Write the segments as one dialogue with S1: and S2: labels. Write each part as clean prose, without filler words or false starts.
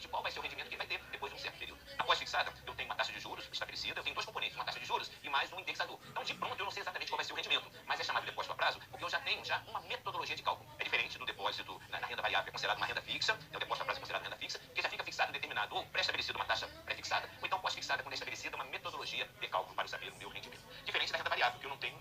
S1: qual vai ser o rendimento que ele vai ter depois de um certo período. Após fixada, eu tenho uma taxa de juros estabelecida, eu tenho dois componentes, uma taxa de juros e mais um indexador. Então, de pronto, eu não sei exatamente qual vai ser o rendimento, mas é chamado de depósito a prazo porque eu já tenho uma metodologia de cálculo. É diferente do depósito na renda variável, que é considerado uma renda fixa, o depósito a prazo é considerado renda fixa, que já fica fixado determinado ou pré-estabelecido uma taxa pré-fixada, ou então pós-fixada, quando é estabelecida uma metodologia de cálculo para eu saber o meu rendimento. Diferente da renda variável, que eu não tenho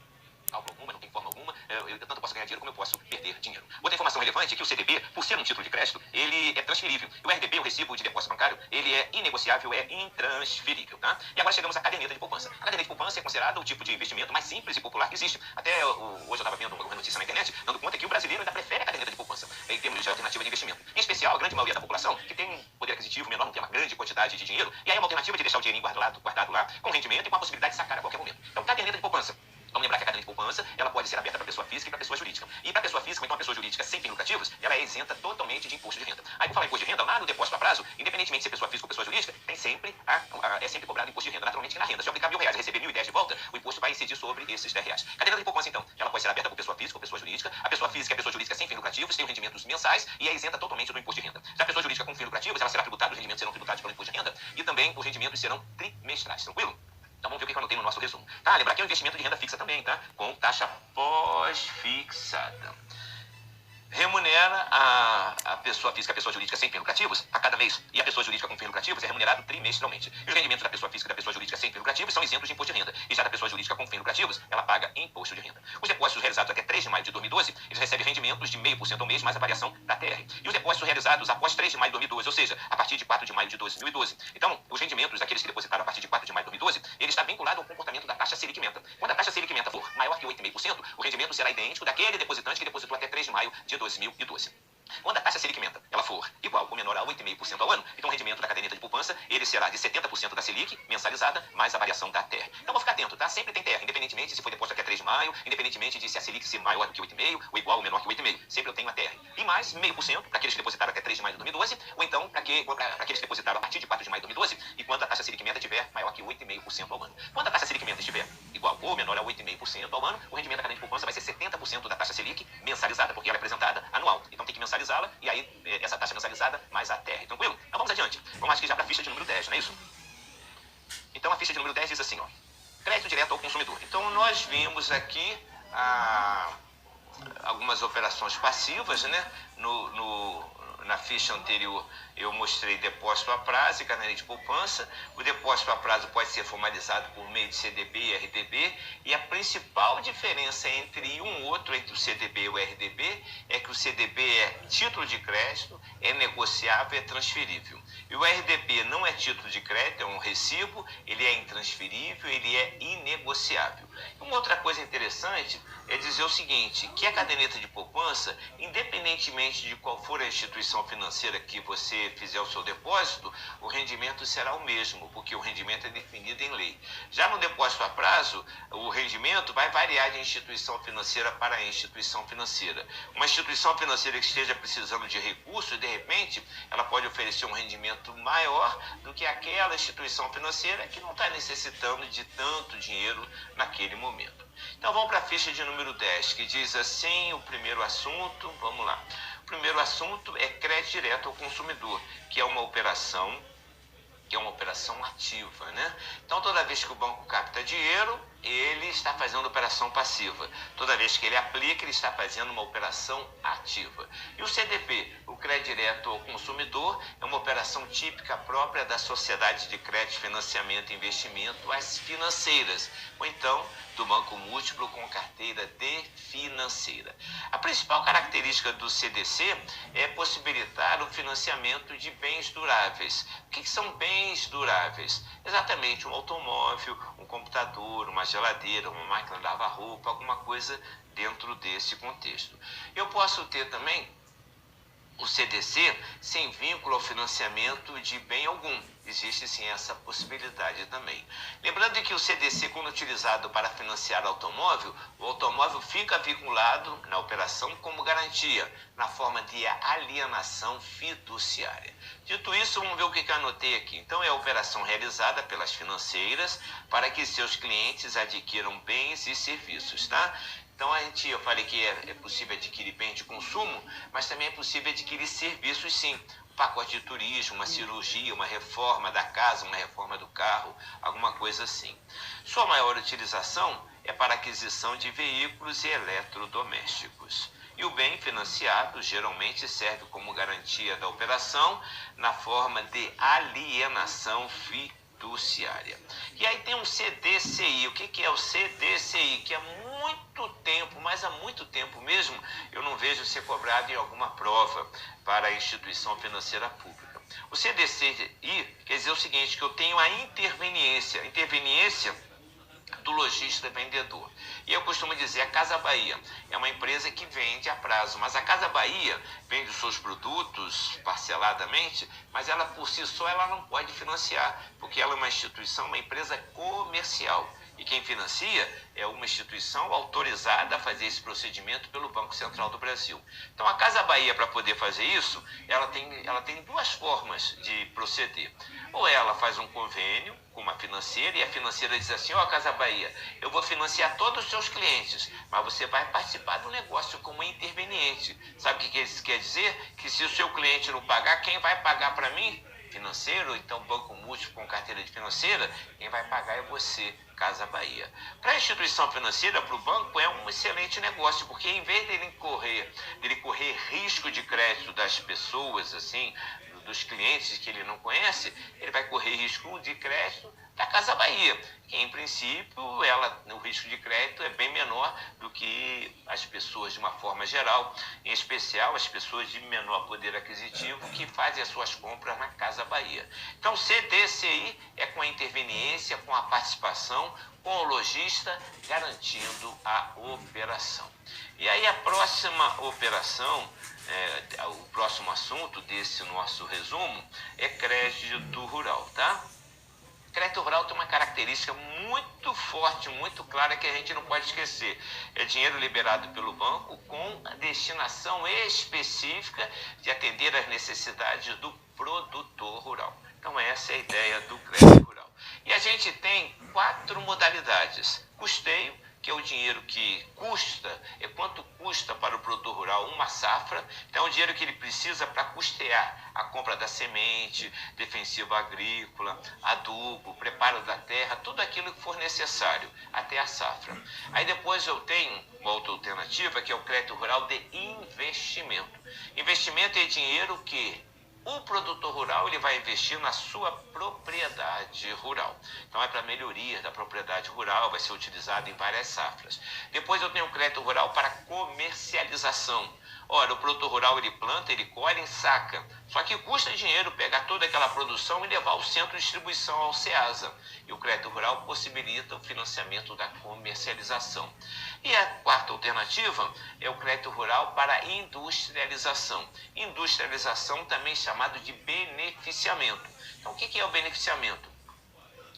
S1: cálculo alguma, não tem forma alguma, eu tanto posso ganhar dinheiro como eu posso perder dinheiro. Outra informação relevante é que o CDB, por ser um título de crédito, ele é transferível. E o RDB, o recibo de depósito bancário, ele é inegociável, é intransferível, tá? E agora chegamos à caderneta de poupança. A caderneta de poupança é considerada o tipo de investimento mais simples e popular que existe. Até hoje eu estava vendo uma notícia na internet, dando conta que o brasileiro ainda prefere a caderneta de poupança em termos de alternativa de investimento. Em especial, a grande maioria da população, que tem um poder aquisitivo menor, não tem uma grande quantidade de dinheiro, e aí é uma alternativa de deixar o dinheirinho guardado lá, com rendimento e com a possibilidade de sacar a qualquer momento. Então, caderneta de poupança. Vamos lembrar que a caderneta de poupança, ela pode ser aberta para pessoa física e para pessoa jurídica. E para pessoa física, então uma pessoa jurídica sem fins lucrativos, ela é isenta totalmente de imposto de renda. Aí, por falar em imposto de renda, lá no depósito a prazo, independentemente de ser pessoa física ou pessoa jurídica, tem sempre é sempre cobrado imposto de renda. Naturalmente que na renda, se eu aplicar R$1.000 e receber 1.010 de volta, o imposto vai incidir sobre esses R$10. Caderneta de poupança, então, ela pode ser aberta por pessoa física ou pessoa jurídica. A pessoa física e a pessoa jurídica sem fins lucrativos tem os rendimentos mensais e é isenta totalmente do imposto de renda. Já a pessoa jurídica com fins lucrativos, ela será tributada, os rendimentos serão tributados pelo imposto de renda e também os rendimentos serão trimestrais. Tranquilo? Então vamos ver o que eu anotei no nosso resumo. Tá, lembrar que é um investimento de renda fixa também, tá? Com taxa pós-fixada. Remunera a pessoa física e a pessoa jurídica sem fins lucrativos a cada mês. E a pessoa jurídica com fins lucrativos é remunerado trimestralmente. E os rendimentos da pessoa física e da pessoa jurídica sem fins lucrativos são isentos de imposto de renda. E já da pessoa jurídica com fins lucrativos, ela paga imposto de renda. Os depósitos realizados até 3 de maio de 2012, eles recebem rendimentos de 0,5% ao mês, mais a variação da TR. E os depósitos realizados após 3 de maio de 2012, ou seja, a partir de 4 de maio de 2012. Então, os rendimentos daqueles que depositaram a partir de 4 de maio de 2012, ele está vinculado ao comportamento da taxa Selic Menta. Quando a taxa Selic Menta for maior que 8,5%, o rendimento será idêntico daquele depositante que depositou até 3 de maio de 2012. Quando a taxa Selic Menta ela for igual ou menor a 8,5% ao ano, então o rendimento da caderneta de poupança ele será de 70% da Selic mensalizada mais a variação da TR. Então vou ficar atento, tá? Sempre tem TR, independentemente se foi deposto até 3 de maio, independentemente de se a Selic ser maior do que 8,5% ou igual ou menor que 8,5%. Sempre eu tenho a TR. E mais 0,5% para aqueles que depositaram até 3 de maio de 2012, ou então para aqueles que depositaram a partir de 4 de maio de 2012, e quando a taxa Selic Menta estiver maior que 8,5% ao ano. Quando a taxa Selic Menta estiver igual ou menor a 8,5% ao ano, o rendimento da caderneta de poupança vai ser 70% da taxa Selic mensalizada, porque ela é apresentada anual. Então tem que mensalizá-la e aí essa taxa mensalizada mais a TR. Tranquilo? Então vamos adiante. Vamos aqui já para a ficha de número 10, não é isso? Então a ficha de número 10 diz assim, ó. Crédito direto ao consumidor. Então nós vimos aqui algumas operações passivas, né? Na ficha anterior eu mostrei depósito a prazo e caderneta de poupança. O depósito a prazo pode ser formalizado por meio de CDB e RDB, e a principal diferença entre um outro, entre o CDB e o RDB, é que o CDB é título de crédito, é negociável, é transferível. E o RDB não é título de crédito, é um recibo, ele é intransferível, ele é inegociável. Uma outra coisa interessante é dizer o seguinte, que a caderneta de poupança, independentemente de qual for a instituição financeira que você fizer o seu depósito, o rendimento será o mesmo, porque o rendimento é definido em lei. Já no depósito a prazo, o rendimento vai variar de instituição financeira para instituição financeira. Uma instituição financeira que esteja precisando de recursos, de repente, ela pode oferecer um rendimento maior do que aquela instituição financeira que não está necessitando de tanto dinheiro naquele momento. Então vamos para a ficha de número 10, que diz assim, o primeiro assunto, vamos lá. O primeiro assunto é crédito direto ao consumidor, que é uma operação ativa, né? Então toda vez que o banco capta dinheiro, ele está fazendo operação passiva. Toda vez que ele aplica, ele está fazendo uma operação ativa. E o CDP, o crédito direto ao consumidor, é uma operação típica própria da sociedade de crédito, financiamento e investimento, as financeiras, ou então do banco múltiplo com carteira de financeira. A principal característica do CDC é possibilitar o financiamento de bens duráveis. O que são bens duráveis? Exatamente um automóvel, um computador, uma geladeira, uma máquina de lavar roupa, alguma coisa dentro desse contexto. Eu posso ter também o CDC sem vínculo ao financiamento de bem algum. Existe sim essa possibilidade também. Lembrando que o CDC, quando utilizado para financiar automóvel, o automóvel fica vinculado na operação como garantia, na forma de alienação fiduciária. Dito isso, vamos ver o que eu anotei aqui. Então, é a operação realizada pelas financeiras para que seus clientes adquiram bens e serviços, tá? Então, eu falei que é possível adquirir bens de consumo, mas também é possível adquirir serviços, sim. pacote de turismo, uma cirurgia, uma reforma da casa, uma reforma do carro, alguma coisa assim. Sua maior utilização é para aquisição de veículos e eletrodomésticos. E o bem financiado geralmente serve como garantia da operação na forma de alienação fiduciária. E aí tem um CDCI. O que é o CDCI? Que há muito tempo, mas há muito tempo mesmo, eu não vejo ser cobrado em alguma prova para a instituição financeira pública. O CDCI quer dizer o seguinte, que eu tenho a interveniência do lojista vendedor. E eu costumo dizer, a Casa Bahia é uma empresa que vende a prazo, mas a Casa Bahia vende os seus produtos parceladamente, mas ela por si só ela não pode financiar, porque ela é uma instituição, uma empresa comercial. E quem financia é uma instituição autorizada a fazer esse procedimento pelo Banco Central do Brasil. Então a Casa Bahia, para poder fazer isso, ela tem duas formas de proceder. Ou ela faz um convênio com uma financeira e a financeira diz assim, ó, Casa Bahia, eu vou financiar todos os seus clientes, mas você vai participar do negócio como interveniente. Sabe o que isso quer dizer? Que se o seu cliente não pagar, quem vai pagar para mim? Financeiro, então banco múltiplo com carteira de financeira, quem vai pagar é você, Casa Bahia. Para a instituição financeira, para o banco, é um excelente negócio, porque em vez dele correr risco de crédito das pessoas, assim, dos clientes que ele não conhece, ele vai correr risco de crédito da Casa Bahia, que em princípio o risco de crédito é bem menor do que as pessoas de uma forma geral, em especial as pessoas de menor poder aquisitivo que fazem as suas compras na Casa Bahia. Então CDCI é com a interveniência, com a participação, com o lojista garantindo a operação. E aí a próxima operação, o próximo assunto desse nosso resumo é crédito rural, tá? Crédito rural tem uma característica muito forte, muito clara, que a gente não pode esquecer. É dinheiro liberado pelo banco com a destinação específica de atender às necessidades do produtor rural. Então essa é a ideia do crédito rural. E a gente tem 4 modalidades. Custeio, que é o dinheiro que custa, é quanto custa para o produtor rural uma safra, então é o dinheiro que ele precisa para custear a compra da semente, defensiva agrícola, adubo, preparo da terra, tudo aquilo que for necessário até a safra. Aí depois eu tenho uma outra alternativa, que é o crédito rural de investimento. Investimento é dinheiro que o produtor rural ele vai investir na sua propriedade rural. Então é para melhoria da propriedade rural, vai ser utilizado em várias safras. Depois eu tenho o crédito rural para comercialização. Ora, o produtor rural ele planta, ele colhe, ensaca. Só que custa dinheiro pegar toda aquela produção e levar ao centro de distribuição, ao Ceasa. E o crédito rural possibilita o financiamento da comercialização. E a quarta alternativa é o crédito rural para industrialização. Industrialização também chamado de beneficiamento. Então o que é o beneficiamento?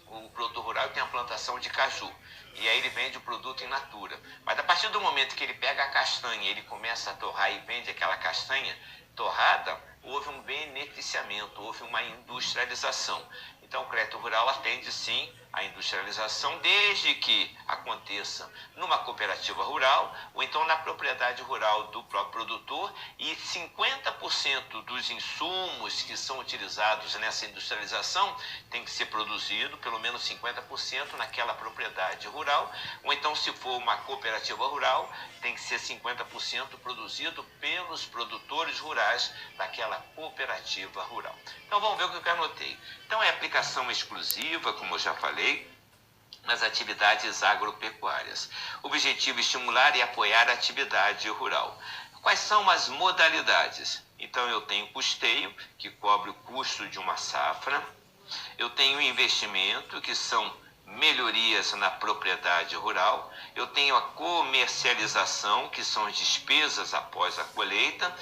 S1: O produtor rural tem a plantação de caju. E aí ele vende o produto in natura. Mas a partir do momento que ele pega a castanha, ele começa a torrar e vende aquela castanha torrada, houve um beneficiamento, houve uma industrialização. Então o crédito rural atende sim à industrialização, desde que aconteça numa cooperativa rural ou então na propriedade rural do próprio produtor, e 50% dos insumos que são utilizados nessa industrialização tem que ser produzido, pelo menos 50% naquela propriedade rural, ou então se for uma cooperativa rural, tem que ser 50% produzido pelos produtores rurais daquela cooperativa rural. Então vamos ver o que eu anotei. Então é aplicação exclusiva, como eu já falei, nas atividades agropecuárias. O objetivo é estimular e apoiar a atividade rural. Quais são as modalidades? Então eu tenho custeio, que cobre o custo de uma safra. Eu tenho investimento, que são melhorias na propriedade rural. Eu tenho a comercialização, que são as despesas após a colheita.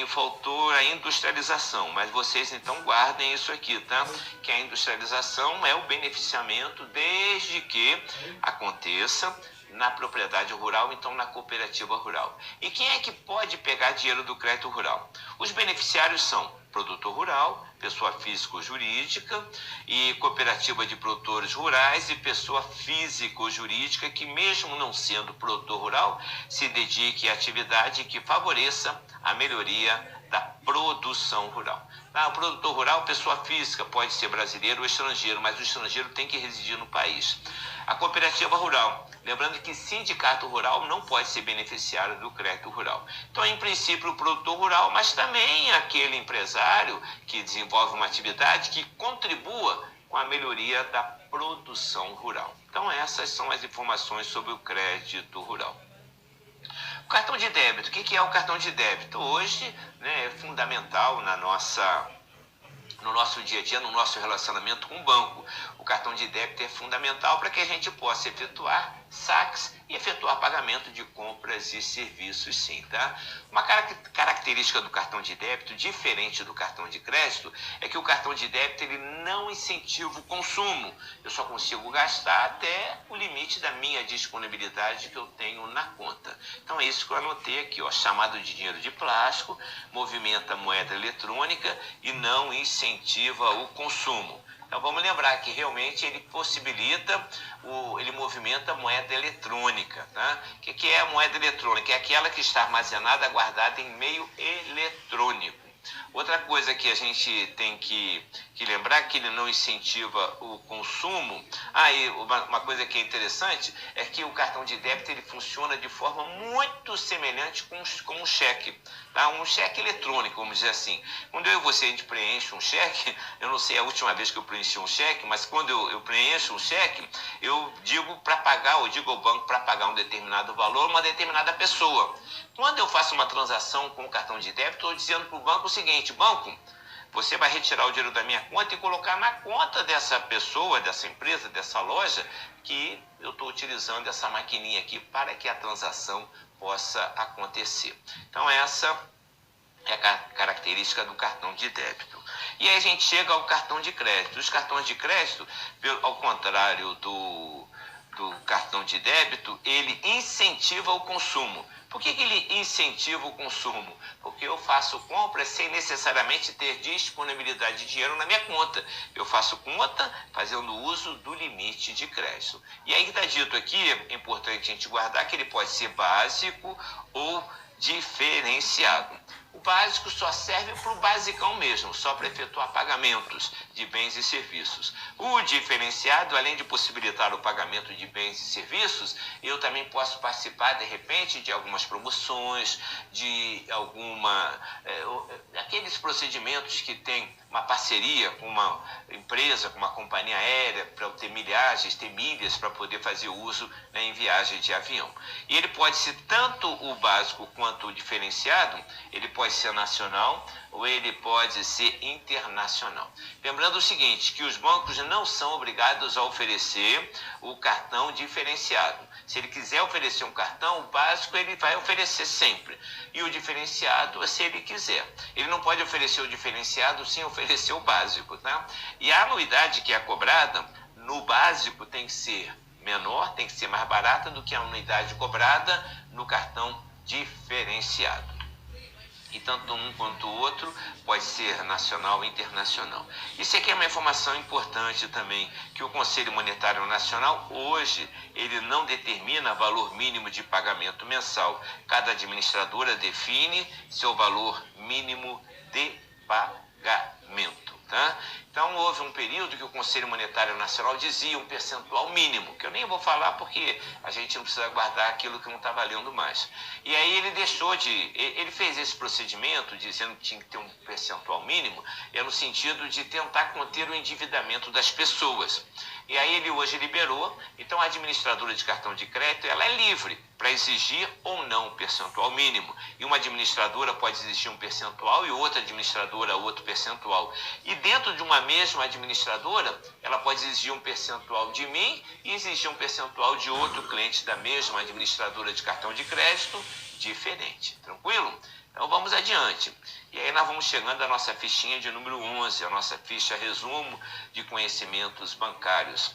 S1: Faltou a industrialização, mas vocês então guardem isso aqui, tá? Que a industrialização é o beneficiamento desde que aconteça na propriedade rural, então na cooperativa rural. E quem é que pode pegar dinheiro do crédito rural? Os beneficiários são produtor rural, pessoa física ou jurídica, e cooperativa de produtores rurais e pessoa física ou jurídica que, mesmo não sendo produtor rural, se dedique à atividade que favoreça a melhoria da produção rural. O produtor rural, pessoa física, pode ser brasileiro ou estrangeiro, mas o estrangeiro tem que residir no país. A cooperativa rural, lembrando que sindicato rural não pode ser beneficiário do crédito rural. Então, em princípio, o produtor rural, mas também aquele empresário que desenvolve uma atividade que contribua com a melhoria da produção rural. Então, essas são as informações sobre o crédito rural. O cartão de débito, o que é o cartão de débito? Hoje, né, é fundamental no nosso dia a dia, no nosso relacionamento com o banco. O cartão de débito é fundamental para que a gente possa efetuar saques e efetuar pagamento de compras e serviços, sim, tá? Uma característica do cartão de débito, diferente do cartão de crédito, é que o cartão de débito ele não incentiva o consumo. Eu só consigo gastar até o limite da minha disponibilidade que eu tenho na conta. Então é isso que eu anotei aqui, ó, chamado de dinheiro de plástico, movimenta moeda eletrônica e não incentiva o consumo. Então vamos lembrar que realmente ele possibilita, ele movimenta a moeda eletrônica. Tá? O que é a moeda eletrônica? É aquela que está armazenada, guardada em meio eletrônico. Outra coisa que a gente tem que lembrar que ele não incentiva o consumo. E uma coisa que é interessante é que o cartão de débito ele funciona de forma muito semelhante com um cheque. Tá? Um cheque eletrônico, vamos dizer assim. Quando eu e você a gente preenche um cheque, eu não sei a última vez que eu preenchi um cheque, mas quando eu preencho um cheque, eu digo para pagar, eu digo ao banco para pagar um determinado valor, uma determinada pessoa. Quando eu faço uma transação com o cartão de débito, estou dizendo para o banco o seguinte: banco, você vai retirar o dinheiro da minha conta e colocar na conta dessa pessoa, dessa empresa, dessa loja, que eu estou utilizando essa maquininha aqui para que a transação possa acontecer. Então essa é a característica do cartão de débito. E aí a gente chega ao cartão de crédito. Os cartões de crédito, ao contrário do cartão de débito, ele incentiva o consumo. Por que ele incentiva o consumo? Porque eu faço compras sem necessariamente ter disponibilidade de dinheiro na minha conta. Eu faço conta fazendo uso do limite de crédito. E aí que está dito aqui, é importante a gente guardar que ele pode ser básico ou diferenciado. O básico só serve para o basicão mesmo, só para efetuar pagamentos de bens e serviços. O diferenciado, além de possibilitar o pagamento de bens e serviços, eu também posso participar, de repente, de algumas promoções, de aqueles procedimentos que tem uma parceria com uma empresa, com uma companhia aérea, para eu ter milhagens, ter milhas para poder fazer uso, né, em viagem de avião. E ele pode ser tanto o básico quanto o diferenciado, ele pode ser nacional ou ele pode ser internacional. Lembrando o seguinte, que os bancos não são obrigados a oferecer o cartão diferenciado. Se ele quiser oferecer um cartão, o básico ele vai oferecer sempre. E o diferenciado, se ele quiser. Ele não pode oferecer o diferenciado sem oferecer o básico. Tá? E a anuidade que é cobrada no básico tem que ser menor, tem que ser mais barata do que a anuidade cobrada no cartão diferenciado. E tanto um quanto o outro pode ser nacional ou internacional. Isso aqui é uma informação importante também, que o Conselho Monetário Nacional, hoje, ele não determina valor mínimo de pagamento mensal. Cada administradora define seu valor mínimo de pagamento. Tá? Então, houve um período que o Conselho Monetário Nacional dizia um percentual mínimo, que eu nem vou falar porque a gente não precisa guardar aquilo que não está valendo mais. E aí ele fez esse procedimento dizendo que tinha que ter um percentual mínimo, no sentido de tentar conter o endividamento das pessoas. E aí ele hoje liberou, então a administradora de cartão de crédito, ela é livre para exigir ou não um percentual mínimo. E uma administradora pode exigir um percentual e outra administradora outro percentual. E dentro de uma mesma administradora, ela pode exigir um percentual de mim e exigir um percentual de outro cliente da mesma administradora de cartão de crédito diferente. Tranquilo? Então vamos adiante. E aí nós vamos chegando à nossa fichinha de número 11, a nossa ficha resumo de conhecimentos bancários.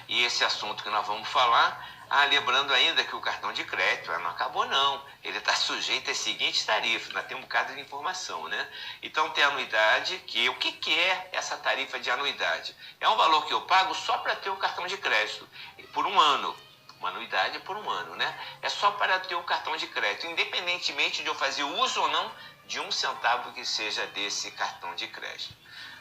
S1: E esse assunto que nós vamos falar, lembrando ainda que o cartão de crédito não acabou não, ele está sujeito às seguintes tarifas, nós temos um bocado de informação, né? Então tem a anuidade, o que é essa tarifa de anuidade? É um valor que eu pago só para ter o cartão de crédito, por um ano. Uma anuidade por um ano, né? É só para ter o cartão de crédito, independentemente de eu fazer uso ou não de 1 centavo que seja desse cartão de crédito.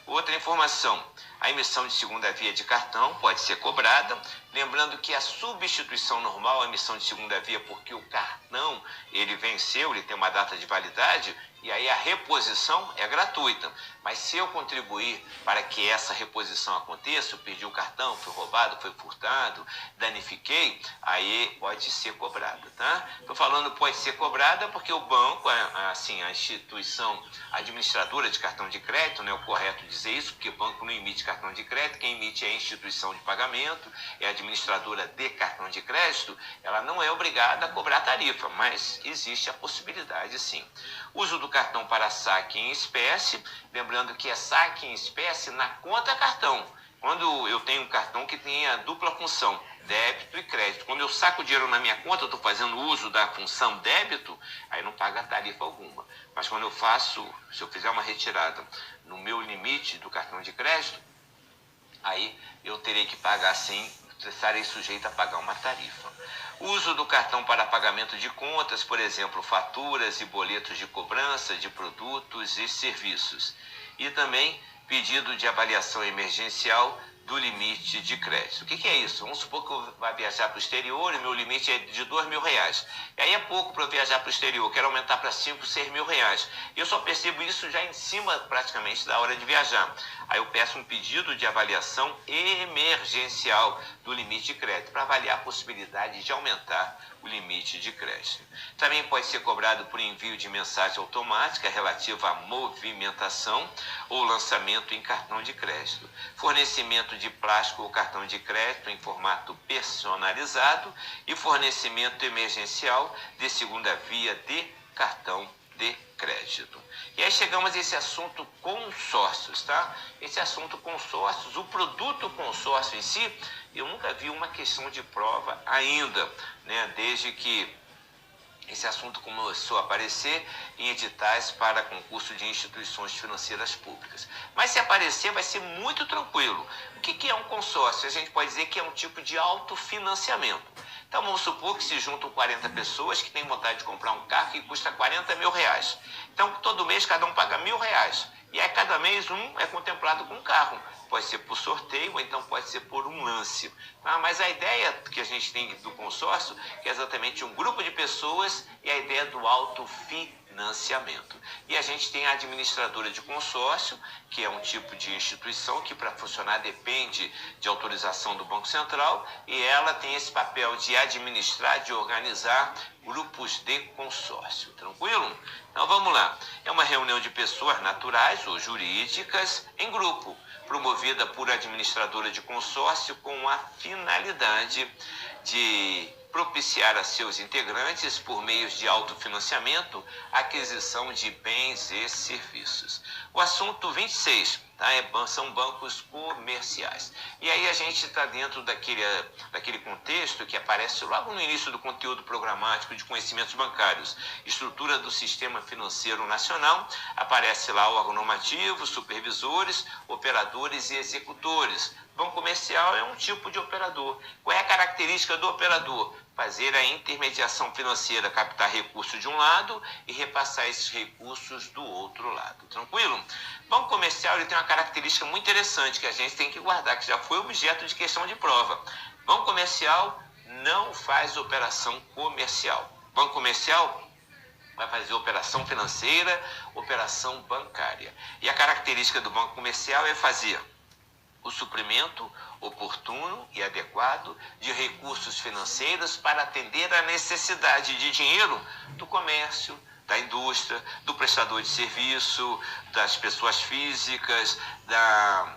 S1: Outra informação, a emissão de segunda via de cartão pode ser cobrada, lembrando que a substituição normal, a emissão de segunda via, porque o cartão ele venceu, ele tem uma data de validade, e aí a reposição é gratuita. Mas se eu contribuir para que essa reposição aconteça, eu perdi o cartão, foi roubado, foi furtado, danifiquei, aí pode ser cobrada, tá? Estou falando pode ser cobrada porque o banco, assim, a instituição administradora de cartão de crédito, né, é o correto dizer isso, porque o banco não emite cartão de crédito, quem emite é a instituição de pagamento, é a administradora de cartão de crédito, ela não é obrigada a cobrar tarifa, mas existe a possibilidade sim. Uso do cartão para saque em espécie, lembrando que é saque em espécie na conta cartão. Quando eu tenho um cartão que tem a dupla função, débito e crédito, quando eu saco o dinheiro na minha conta, eu estou fazendo uso da função débito, aí não paga tarifa alguma. Mas quando eu faço, se eu fizer uma retirada no meu limite do cartão de crédito, aí eu terei que pagar sim, estarei sujeito a pagar uma tarifa. Uso do cartão para pagamento de contas, por exemplo, faturas e boletos de cobrança de produtos e serviços. E também pedido de avaliação emergencial do limite de crédito. O que é isso? Vamos supor que eu vá viajar para o exterior e meu limite é de R$2.000. E aí é pouco para eu viajar para o exterior, quero aumentar para 5, 6 mil reais. Eu só percebo isso já em cima praticamente da hora de viajar. Aí eu peço um pedido de avaliação emergencial do limite de crédito para avaliar a possibilidade de aumentar o limite de crédito. Também pode ser cobrado por envio de mensagem automática relativa à movimentação ou lançamento em cartão de crédito. Fornecimento de plástico ou cartão de crédito em formato personalizado e fornecimento emergencial de segunda via de cartão de crédito. E aí chegamos a esse assunto consórcios, tá? Esse assunto consórcios, o produto consórcio em si, eu nunca vi uma questão de prova ainda, né? Desde que esse assunto começou a aparecer em editais para concurso de instituições financeiras públicas. Mas se aparecer, vai ser muito tranquilo. O que é um consórcio? A gente pode dizer que é um tipo de autofinanciamento. Então vamos supor que se juntam 40 pessoas que têm vontade de comprar um carro que custa R$40.000. Então todo mês cada um paga R$1.000. E aí cada mês um é contemplado com um carro. Pode ser por sorteio ou então pode ser por um lance. Mas a ideia que a gente tem do consórcio é exatamente um grupo de pessoas e a ideia do autofinanciamento. E a gente tem a administradora de consórcio, que é um tipo de instituição que para funcionar depende de autorização do Banco Central e ela tem esse papel de administrar, de organizar grupos de consórcio. Tranquilo? Então vamos lá. É uma reunião de pessoas naturais ou jurídicas em grupo, promovida por administradora de consórcio com a finalidade de propiciar a seus integrantes, por meios de autofinanciamento, aquisição de bens e serviços. O assunto 26, tá? São bancos comerciais. E aí a gente está dentro daquele contexto que aparece logo no início do conteúdo programático de conhecimentos bancários. Estrutura do Sistema Financeiro Nacional, aparece lá o órgão normativo, supervisores, operadores e executores. Banco comercial é um tipo de operador. Qual é a característica do operador? Fazer a intermediação financeira, captar recursos de um lado e repassar esses recursos do outro lado. Tranquilo? Banco comercial ele tem uma característica muito interessante que a gente tem que guardar, que já foi objeto de questão de prova. Banco comercial não faz operação comercial. Banco comercial vai fazer operação financeira, operação bancária. E a característica do banco comercial é fazer o suprimento oportuno e adequado de recursos financeiros para atender à necessidade de dinheiro do comércio, da indústria, do prestador de serviço, das pessoas físicas, da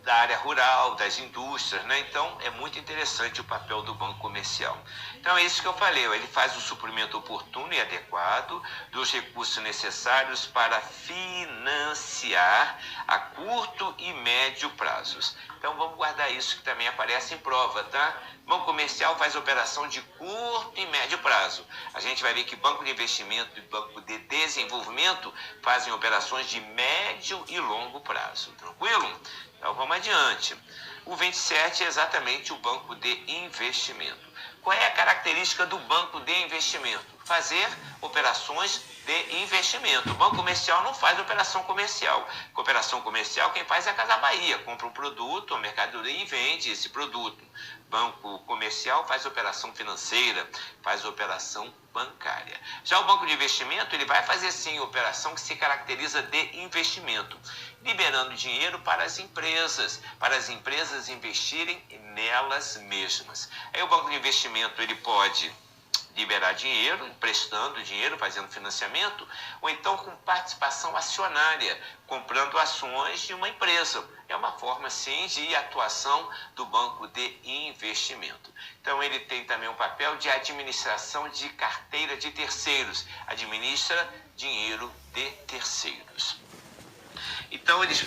S1: área rural, das indústrias, né? Então é muito interessante o papel do banco comercial. Então é isso que eu falei, ele faz o suprimento oportuno e adequado dos recursos necessários para financiar a curto e médio prazos. Então vamos guardar isso que também aparece em prova, tá? Banco comercial faz operação de curto e médio prazo. A gente vai ver que banco de investimento e banco de desenvolvimento fazem operações de médio e longo prazo. Tranquilo? Então vamos adiante. O 27 é exatamente o banco de investimento. Qual é a característica do banco de investimento? Fazer operações de investimento. O banco comercial não faz operação comercial. Operação comercial quem faz é a Casa Bahia. Compra um produto, a mercadoria e vende esse produto. Banco comercial faz operação financeira, faz operação bancária. Já o banco de investimento, ele vai fazer sim operação que se caracteriza de investimento, liberando dinheiro para as empresas investirem nelas mesmas. Aí o banco de investimento, ele pode liberar dinheiro, emprestando dinheiro, fazendo financiamento, ou então com participação acionária, comprando ações de uma empresa. É uma forma, sim, de atuação do banco de investimento. Então, ele tem também um papel de administração de carteira de terceiros, administra dinheiro de terceiros. Então, eles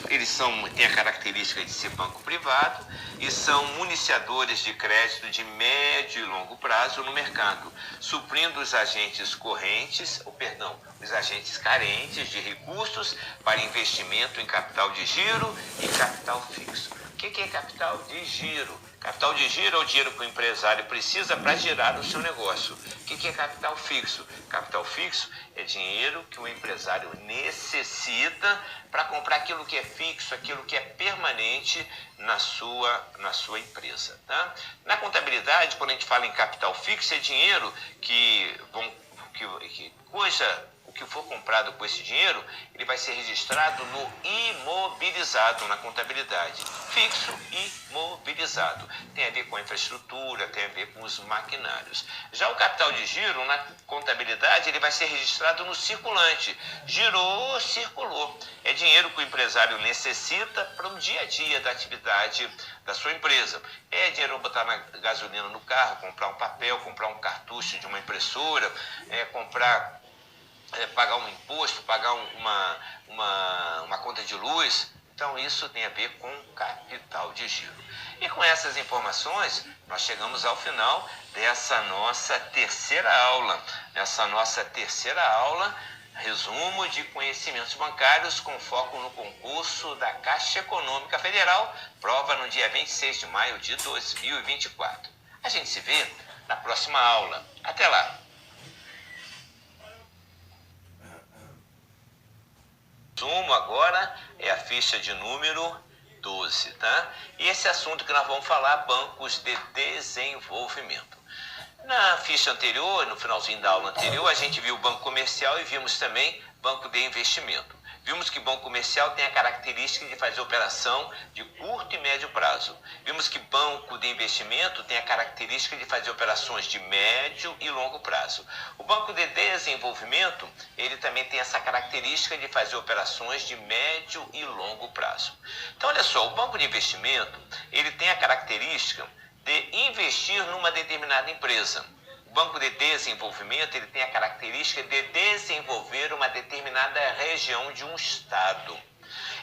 S1: têm a característica de ser banco privado e são municiadores de crédito de médio e longo prazo no mercado, suprindo os agentes os agentes carentes de recursos para investimento em capital de giro e capital fixo. O que é capital de giro? Capital de giro é o dinheiro que o empresário precisa para girar o seu negócio. O que é capital fixo? Capital fixo é dinheiro que o empresário necessita para comprar aquilo que é fixo, aquilo que é permanente na sua empresa. Tá? Na contabilidade, quando a gente fala em capital fixo, é dinheiro o que for comprado com esse dinheiro, ele vai ser registrado no imobilizado na contabilidade. Fixo e imobilizado. Tem a ver com a infraestrutura, tem a ver com os maquinários. Já o capital de giro, na contabilidade, ele vai ser registrado no circulante. Girou, circulou. É dinheiro que o empresário necessita para o dia a dia da atividade da sua empresa. É dinheiro para botar na gasolina no carro, comprar um papel, comprar um cartucho de uma impressora, pagar um imposto, pagar uma conta de luz. Então, isso tem a ver com capital de giro. E com essas informações, nós chegamos ao final dessa nossa terceira aula. Resumo de conhecimentos bancários com foco no concurso da Caixa Econômica Federal, prova no dia 26 de maio de 2024. A gente se vê na próxima aula. Até lá! Resumo agora é a ficha de número 12, tá? E esse assunto que nós vamos falar, bancos de desenvolvimento. Na ficha anterior, no finalzinho da aula anterior, a gente viu o banco comercial e vimos também banco de investimento. Vimos que banco comercial tem a característica de fazer operação de curto e médio prazo. Vimos que banco de investimento tem a característica de fazer operações de médio e longo prazo. O banco de desenvolvimento, ele também tem essa característica de fazer operações de médio e longo prazo. Então, olha só, o banco de investimento, ele tem a característica de investir numa determinada empresa. O banco de desenvolvimento, ele tem a característica de desenvolver uma determinada região de um estado.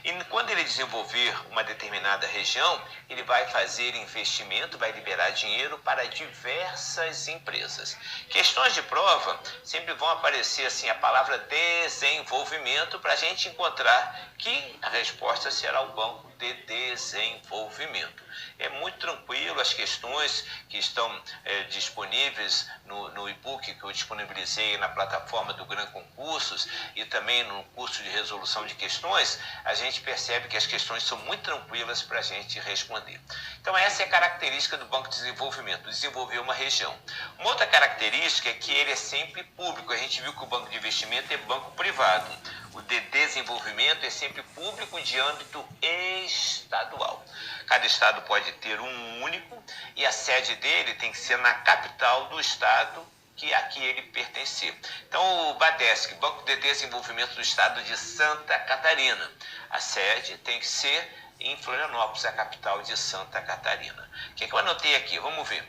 S1: E quando ele desenvolver uma determinada região, ele vai fazer investimento, vai liberar dinheiro para diversas empresas. Questões de prova sempre vão aparecer assim a palavra desenvolvimento para a gente encontrar que a resposta será o banco de desenvolvimento. É muito tranquilo, as questões que estão disponíveis no e-book que eu disponibilizei na plataforma do Gran Concursos e também no curso de resolução de questões, a gente percebe que as questões são muito tranquilas para a gente responder. Então essa é a característica do Banco de Desenvolvimento, desenvolver uma região. Uma outra característica é que ele é sempre público. A gente viu que o Banco de Investimento é banco privado. O de desenvolvimento é sempre público de âmbito estadual. Cada estado pode ter um único e a sede dele tem que ser na capital do estado que aqui ele pertencer. Então, o BADESC, Banco de Desenvolvimento do Estado de Santa Catarina, a sede tem que ser em Florianópolis, a capital de Santa Catarina. O que eu anotei aqui? Vamos ver.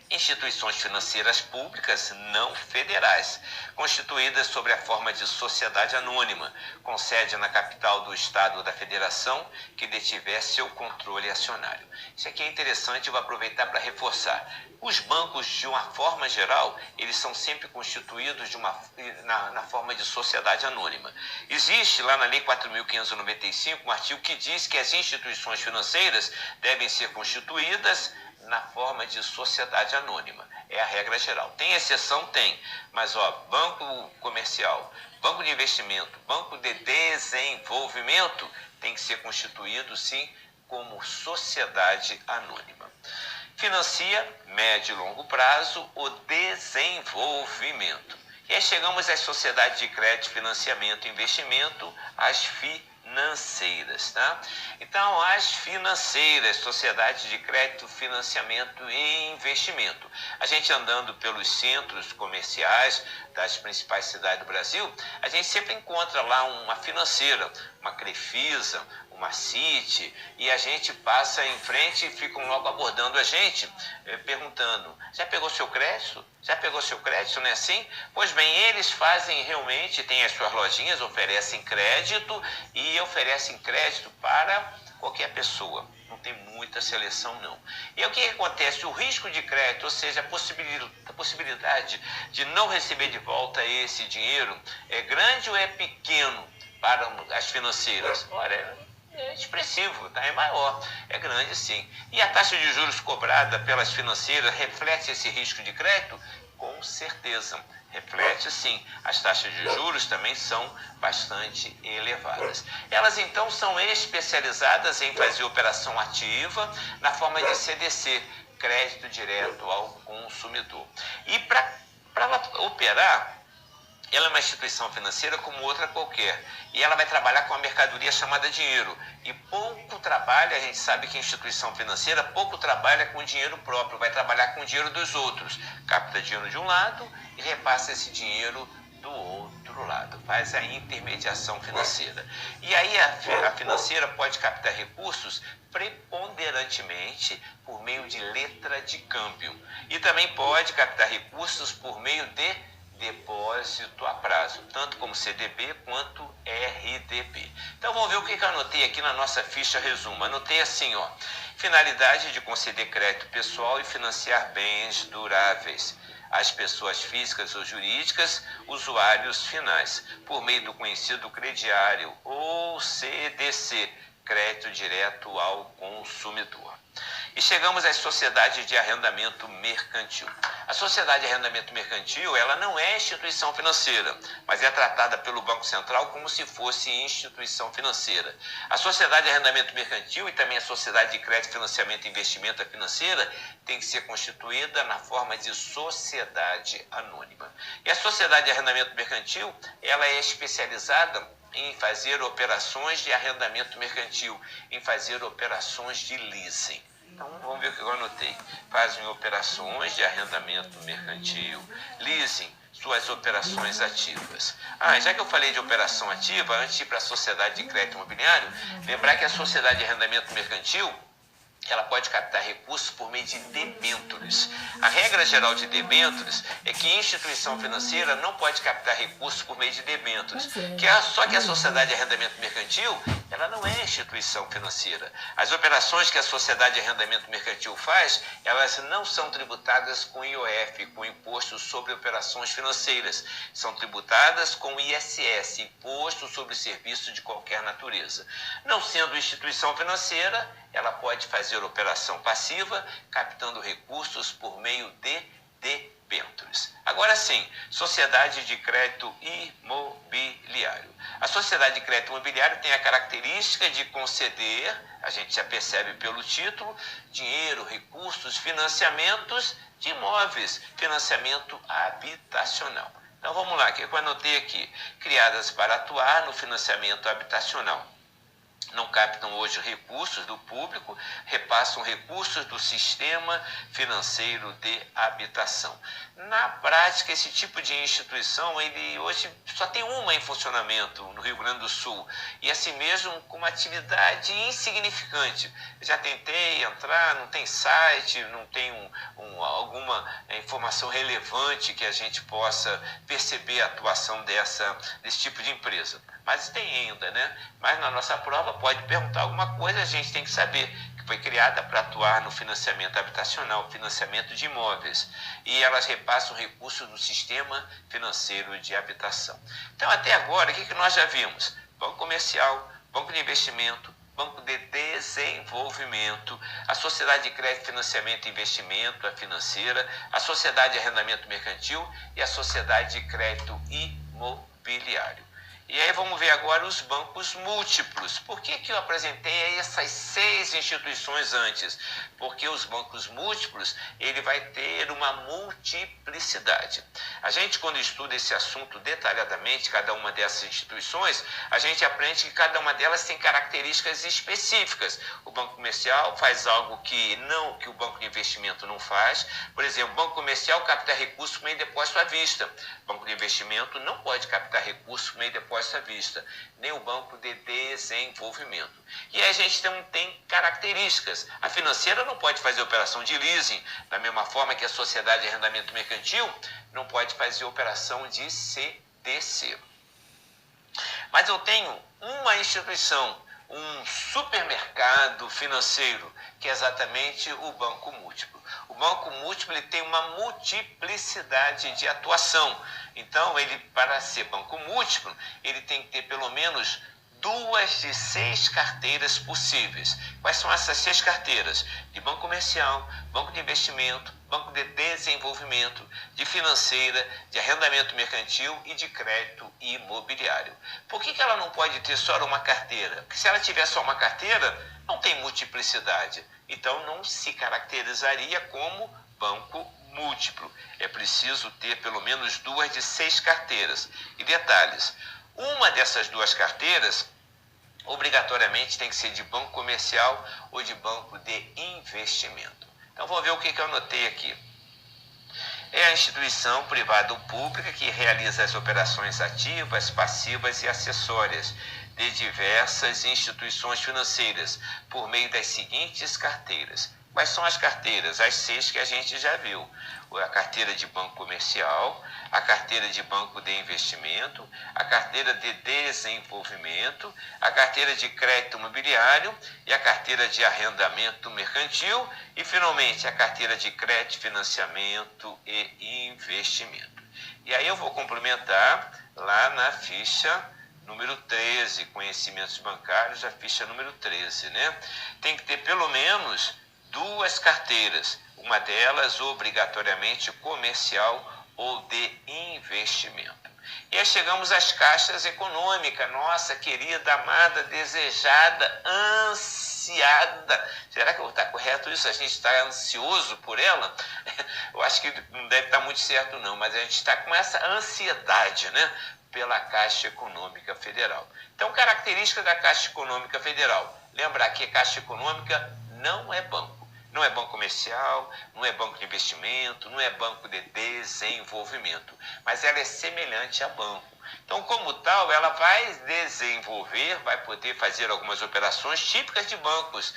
S1: Instituições financeiras públicas não federais, constituídas sob a forma de sociedade anônima, com sede na capital do estado ou da federação que detiver seu controle acionário. Isso aqui é interessante, eu vou aproveitar para reforçar. Os bancos, de uma forma geral, eles são sempre constituídos na forma de sociedade anônima. Existe lá na Lei 4.595 um artigo que diz que as instituições financeiras devem ser constituídas na forma de sociedade anônima. É a regra geral. Tem exceção? Tem. Mas, banco comercial, banco de investimento, banco de desenvolvimento tem que ser constituído, sim, como sociedade anônima. Financia, médio e longo prazo, o desenvolvimento. E aí chegamos às sociedades de crédito, financiamento e investimento, as financeiras, tá? Então, as financeiras, sociedades de crédito, financiamento e investimento. A gente andando pelos centros comerciais das principais cidades do Brasil, a gente sempre encontra lá uma financeira, uma Crefisa, uma Citi, e a gente passa em frente e ficam logo abordando a gente, perguntando: já pegou seu crédito? Já pegou seu crédito, não é assim? Pois bem, eles fazem realmente, têm as suas lojinhas, oferecem crédito e oferecem crédito para qualquer pessoa. Não tem muita seleção, não. E aí, o que acontece? O risco de crédito, ou seja, a possibilidade de não receber de volta esse dinheiro, é grande ou é pequeno para as financeiras? Olha, é expressivo, tá? É maior, é grande sim. E a taxa de juros cobrada pelas financeiras reflete esse risco de crédito? Com certeza, reflete sim. As taxas de juros também são bastante elevadas. Elas então são especializadas em fazer operação ativa na forma de CDC, crédito direto ao consumidor. E para ela operar, ela é uma instituição financeira como outra qualquer. E ela vai trabalhar com a mercadoria chamada dinheiro. E pouco trabalha, a gente sabe que a instituição financeira pouco trabalha com dinheiro próprio, vai trabalhar com o dinheiro dos outros. Capta dinheiro de um lado e repassa esse dinheiro do outro lado. Faz a intermediação financeira. E aí a financeira pode captar recursos preponderantemente por meio de letra de câmbio. E também pode captar recursos por meio de depósito a prazo, tanto como CDB quanto RDB. Então vamos ver o que eu anotei aqui na nossa ficha resumo. Anotei assim, finalidade de conceder crédito pessoal e financiar bens duráveis às pessoas físicas ou jurídicas, usuários finais, por meio do conhecido crediário ou CDC, crédito direto ao consumidor. E chegamos às sociedades de arrendamento mercantil. A sociedade de arrendamento mercantil, ela não é instituição financeira, mas é tratada pelo Banco Central como se fosse instituição financeira. A sociedade de arrendamento mercantil e também a sociedade de crédito, financiamento e investimento financeira tem que ser constituída na forma de sociedade anônima. E a sociedade de arrendamento mercantil, ela é especializada em fazer operações de arrendamento mercantil, em fazer operações de leasing. Então, vamos ver o que eu anotei. Fazem operações de arrendamento mercantil, leasing, suas operações ativas. Já que eu falei de operação ativa, antes de ir para a sociedade de crédito imobiliário, lembrar que a sociedade de arrendamento mercantil, ela pode captar recursos por meio de debêntures. A regra geral de debêntures é que instituição financeira não pode captar recursos por meio de debêntures. Só que a sociedade de arrendamento mercantil, ela não é instituição financeira. As operações que a sociedade de arrendamento mercantil faz, elas não são tributadas com IOF, com Imposto sobre Operações Financeiras. São tributadas com ISS, Imposto sobre Serviço de Qualquer Natureza. Não sendo instituição financeira, ela pode fazer operação passiva, captando recursos por meio de debêntures. Agora sim, sociedade de crédito imobiliário. A sociedade de crédito imobiliário tem a característica de conceder, a gente já percebe pelo título, dinheiro, recursos, financiamentos de imóveis, financiamento habitacional. Então vamos lá, o que eu anotei aqui? Criadas para atuar no financiamento habitacional. Não captam hoje recursos do público, repassam recursos do sistema financeiro de habitação. Na prática, esse tipo de instituição, ele hoje só tem uma em funcionamento no Rio Grande do Sul, e assim mesmo com uma atividade insignificante. Já tentei entrar, não tem site, não tem alguma informação relevante que a gente possa perceber a atuação desse tipo de empresa. Mas tem ainda, né? Mas na nossa prova pode perguntar alguma coisa, a gente tem que saber que foi criada para atuar no financiamento habitacional, financiamento de imóveis. E elas repassam recursos do sistema financeiro de habitação. Então, até agora, o que nós já vimos? Banco comercial, banco de investimento, Banco de Desenvolvimento, a Sociedade de Crédito, Financiamento e Investimento, a financeira, a Sociedade de Arrendamento Mercantil e a Sociedade de Crédito Imobiliário. E aí vamos ver agora os bancos múltiplos. Por que eu apresentei essas 6 instituições antes? Porque os bancos múltiplos, ele vai ter uma multiplicidade. A gente, quando estuda esse assunto detalhadamente, cada uma dessas instituições, a gente aprende que cada uma delas tem características específicas. O banco comercial faz algo que o banco de investimento não faz. Por exemplo, o banco comercial capta recursos por meio de depósito à vista. O banco de investimento não pode captar recursos por meio de depósito à vista, nem o banco de desenvolvimento. E aí a gente tem características. A financeira não pode fazer operação de leasing, da mesma forma que a Sociedade de Arrendamento Mercantil não pode fazer operação de CDC. Mas eu tenho uma instituição, um supermercado financeiro, que é exatamente o banco múltiplo. O banco múltiplo ele tem uma multiplicidade de atuação. Então, ele, para ser banco múltiplo, ele tem que ter pelo menos 2 de 6 carteiras possíveis. Quais são essas 6 carteiras? De banco comercial, banco de investimento, banco de desenvolvimento, de financeira, de arrendamento mercantil e de crédito imobiliário. Por que ela não pode ter só uma carteira? Porque se ela tiver só uma carteira, não tem multiplicidade. Então não se caracterizaria como banco múltiplo. É preciso ter pelo menos 2 de 6 carteiras. E detalhes, uma dessas 2 carteiras obrigatoriamente tem que ser de banco comercial ou de banco de investimento. Então, vou ver o que eu anotei aqui. É a instituição privada ou pública que realiza as operações ativas, passivas e acessórias de diversas instituições financeiras por meio das seguintes carteiras. Quais são as carteiras? As 6 que a gente já viu. A carteira de banco comercial, a carteira de banco de investimento, a carteira de desenvolvimento, a carteira de crédito imobiliário e a carteira de arrendamento mercantil e, finalmente, a carteira de crédito, financiamento e investimento. E aí eu vou complementar lá na ficha número 13, conhecimentos bancários, a ficha número 13, né? Tem que ter pelo menos 2 carteiras, uma delas obrigatoriamente comercial ou de investimento. E aí chegamos às caixas econômicas, nossa querida, amada, desejada, ansiada. Será que está correto isso? A gente está ansioso por ela? Eu acho que não deve estar muito certo não, mas a gente está com essa ansiedade, né? Pela Caixa Econômica Federal. Então, característica da Caixa Econômica Federal. Lembrar que a Caixa Econômica não é banco. Não é banco comercial, não é banco de investimento, não é banco de desenvolvimento, mas ela é semelhante a banco. Então, como tal, ela vai desenvolver, vai poder fazer algumas operações típicas de bancos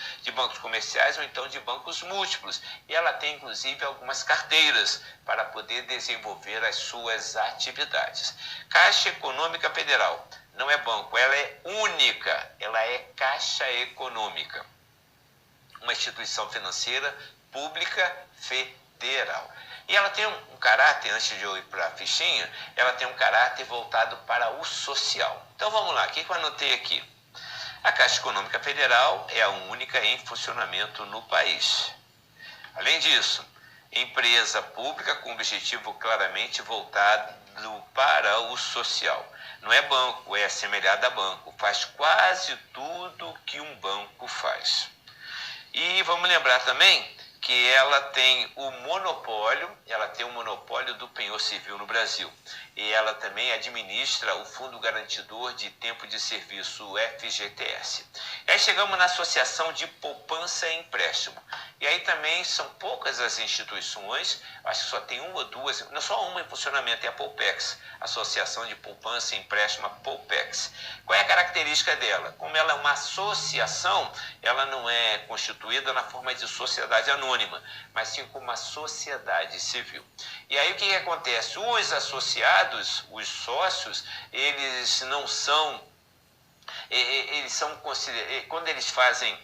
S1: comerciais ou então de bancos múltiplos. E ela tem, inclusive, algumas carteiras para poder desenvolver as suas atividades. Caixa Econômica Federal não é banco, ela é única, ela é Caixa Econômica. Uma instituição financeira pública federal. E ela tem um caráter, antes de eu ir para a fichinha, ela tem um caráter voltado para o social. Então vamos lá, o que eu anotei aqui? A Caixa Econômica Federal é a única em funcionamento no país. Além disso, empresa pública com objetivo claramente voltado para o social. Não é banco, é assemelhada a banco, faz quase tudo que um banco faz. E vamos lembrar também que ela tem o monopólio do penhor civil no Brasil. E ela também administra o Fundo Garantidor de Tempo de Serviço, o FGTS. E aí chegamos na Associação de Poupança e Empréstimo. E aí também são poucas as instituições, acho que só tem uma ou duas, não só uma em funcionamento, é a Poupex, Associação de Poupança e Empréstimo, a Poupex. Qual é a característica dela? Como ela é uma associação, ela não é constituída na forma de sociedade anônima, mas sim como uma sociedade civil. E aí o que acontece? Os associados, os sócios, eles não são, quando eles fazem,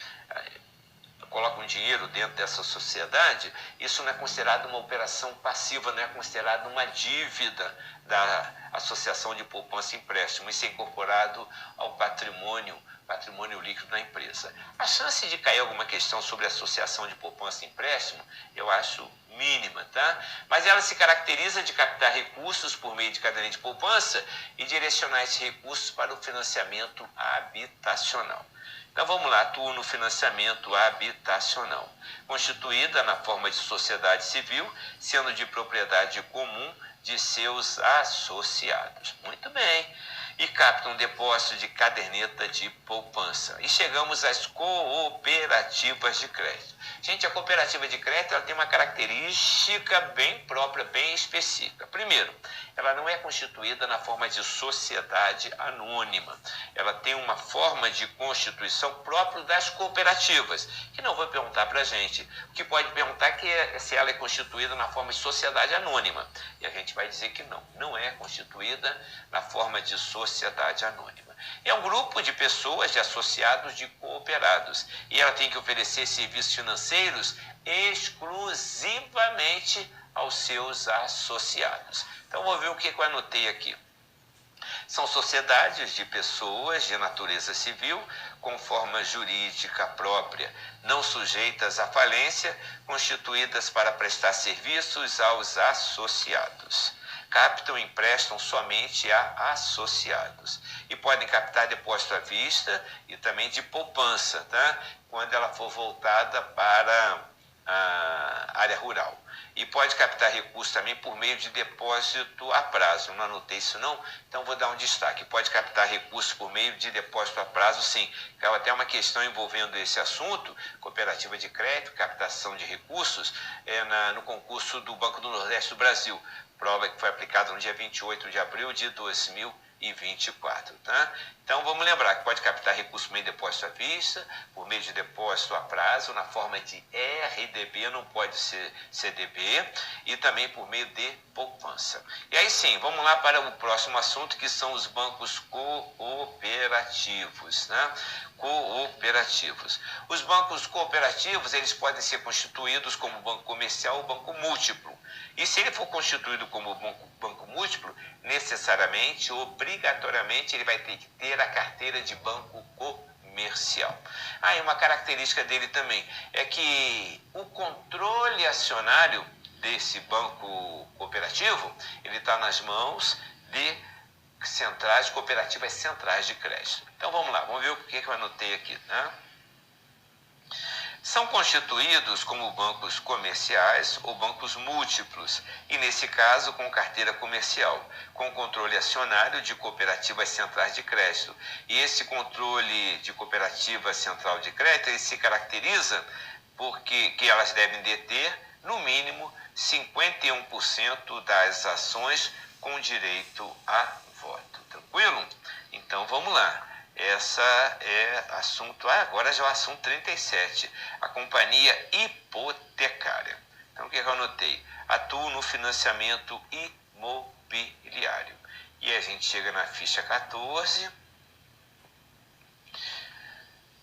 S1: colocam dinheiro dentro dessa sociedade, isso não é considerado uma operação passiva, não é considerado uma dívida da Associação de Poupança e Empréstimo. Isso é incorporado ao patrimônio patrimônio líquido da empresa. A chance de cair alguma questão sobre associação de poupança e empréstimo, eu acho mínima, tá? Mas ela se caracteriza de captar recursos por meio de caderneta de poupança e direcionar esses recursos para o financiamento habitacional. Então vamos lá, atua no financiamento habitacional, constituída na forma de sociedade civil, sendo de propriedade comum de seus associados. Muito bem. E capta um depósito de caderneta de poupança. E chegamos às cooperativas de crédito. Gente, a cooperativa de crédito ela tem uma característica bem própria, bem específica. Primeiro, ela não é constituída na forma de sociedade anônima. Ela tem uma forma de constituição própria das cooperativas, que não vou perguntar para a gente. O que pode perguntar é se ela é constituída na forma de sociedade anônima. E a gente vai dizer que não é constituída na forma de sociedade anônima. É um grupo de pessoas, de associados, de cooperados. E ela tem que oferecer serviços financeiros exclusivamente aos seus associados. Então, vou ver o que eu anotei aqui. São sociedades de pessoas de natureza civil, com forma jurídica própria, não sujeitas à falência, constituídas para prestar serviços aos associados. Captam e emprestam somente a associados. E podem captar depósito à vista e também de poupança, tá? Quando ela for voltada para a área rural. E pode captar recursos também por meio de depósito a prazo. Não anotei isso não, então vou dar um destaque. Pode captar recursos por meio de depósito a prazo, sim. Caiu até uma questão envolvendo esse assunto, cooperativa de crédito, captação de recursos, no concurso do Banco do Nordeste do Brasil. Prova que foi aplicada no dia 28 de abril de 2024, tá? Então, vamos lembrar que pode captar recurso por meio de depósito à vista, por meio de depósito a prazo, na forma de RDB, não pode ser CDB, e também por meio de poupança. E aí sim, vamos lá para o próximo assunto, que são os bancos cooperativos, né? Cooperativos. Os bancos cooperativos, eles podem ser constituídos como banco comercial ou banco múltiplo. E se ele for constituído como banco múltiplo, necessariamente, obrigatoriamente, ele vai ter que ter a carteira de banco comercial. E uma característica dele também é que o controle acionário desse banco cooperativo, ele está nas mãos de cooperativas centrais de crédito. Então vamos lá, vamos ver o que eu anotei aqui, né? São constituídos como bancos comerciais ou bancos múltiplos, e nesse caso com carteira comercial, com controle acionário de cooperativas centrais de crédito. E esse controle de cooperativa central de crédito ele se caracteriza porque que elas devem deter, no mínimo, 51% das ações com direito a voto. Tranquilo? Então vamos lá. Essa é assunto, agora já é o assunto 37, a companhia hipotecária. Então o que eu anotei? Atuo no financiamento imobiliário. E a gente chega na ficha 14.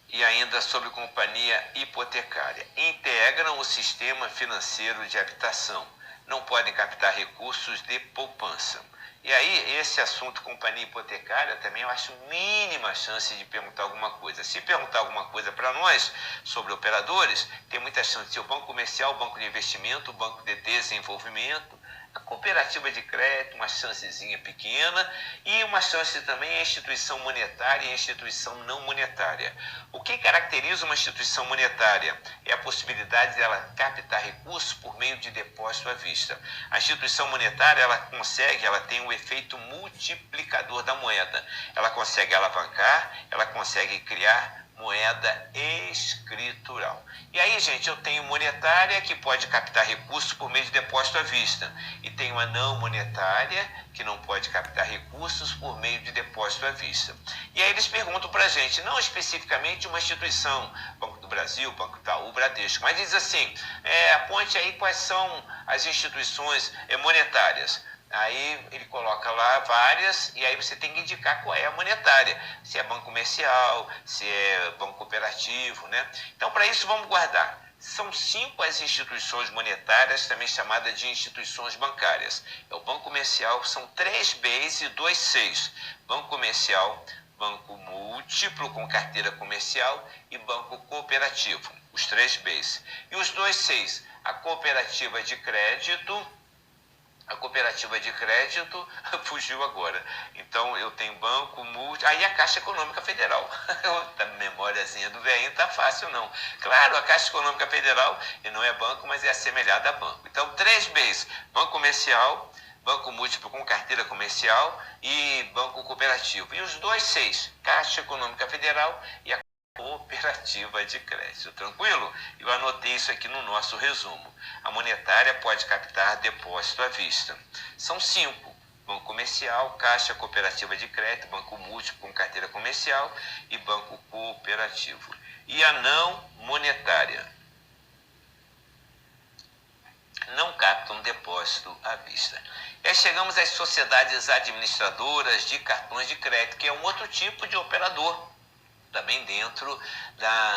S1: E ainda sobre companhia hipotecária. Integram o sistema financeiro de habitação. Não podem captar recursos de poupança. E aí, esse assunto, companhia hipotecária, também eu acho mínima chance de perguntar alguma coisa. Se perguntar alguma coisa para nós sobre operadores, tem muita chance de ser o banco comercial, o banco de investimento, o banco de desenvolvimento, a cooperativa de crédito, uma chancezinha pequena, e uma chance também é a instituição monetária e a instituição não monetária. O que caracteriza uma instituição monetária é a possibilidade dela captar recursos por meio de depósito à vista. A instituição monetária, ela tem um efeito multiplicador da moeda. Ela consegue alavancar, ela consegue criar moeda escritural. E aí, gente, eu tenho monetária que pode captar recursos por meio de depósito à vista. E tenho a não monetária que não pode captar recursos por meio de depósito à vista. E aí eles perguntam para a gente, não especificamente uma instituição, Banco do Brasil, Banco Itaú, Bradesco, mas diz assim, aponte aí quais são as instituições monetárias. Aí ele coloca lá várias e aí você tem que indicar qual é a monetária, se é banco comercial, se é banco cooperativo, né? Então, para isso, vamos guardar. São 5 as instituições monetárias, também chamadas de instituições bancárias. É o banco comercial, são 3 Bs e 2 Cs. Banco comercial, banco múltiplo com carteira comercial e banco cooperativo, os 3 Bs. E os 2 Cs, a cooperativa de crédito fugiu agora. Então eu tenho banco múltiplo, aí a Caixa Econômica Federal. A memóriazinha do velhinho tá fácil não. Claro, a Caixa Econômica Federal não é banco, mas é assemelhada a banco. Então 3 Bs, banco comercial, banco múltiplo com carteira comercial e banco cooperativo. E os 2 Cs, Caixa Econômica Federal e a cooperativa de crédito. Tranquilo? Eu anotei isso aqui no nosso resumo. A monetária pode captar depósito à vista. São 5. Banco comercial, Caixa, cooperativa de crédito, banco múltiplo com carteira comercial e banco cooperativo. E a não monetária não captam depósito à vista. E aí chegamos às sociedades administradoras de cartões de crédito, que é um outro tipo de operador, também dentro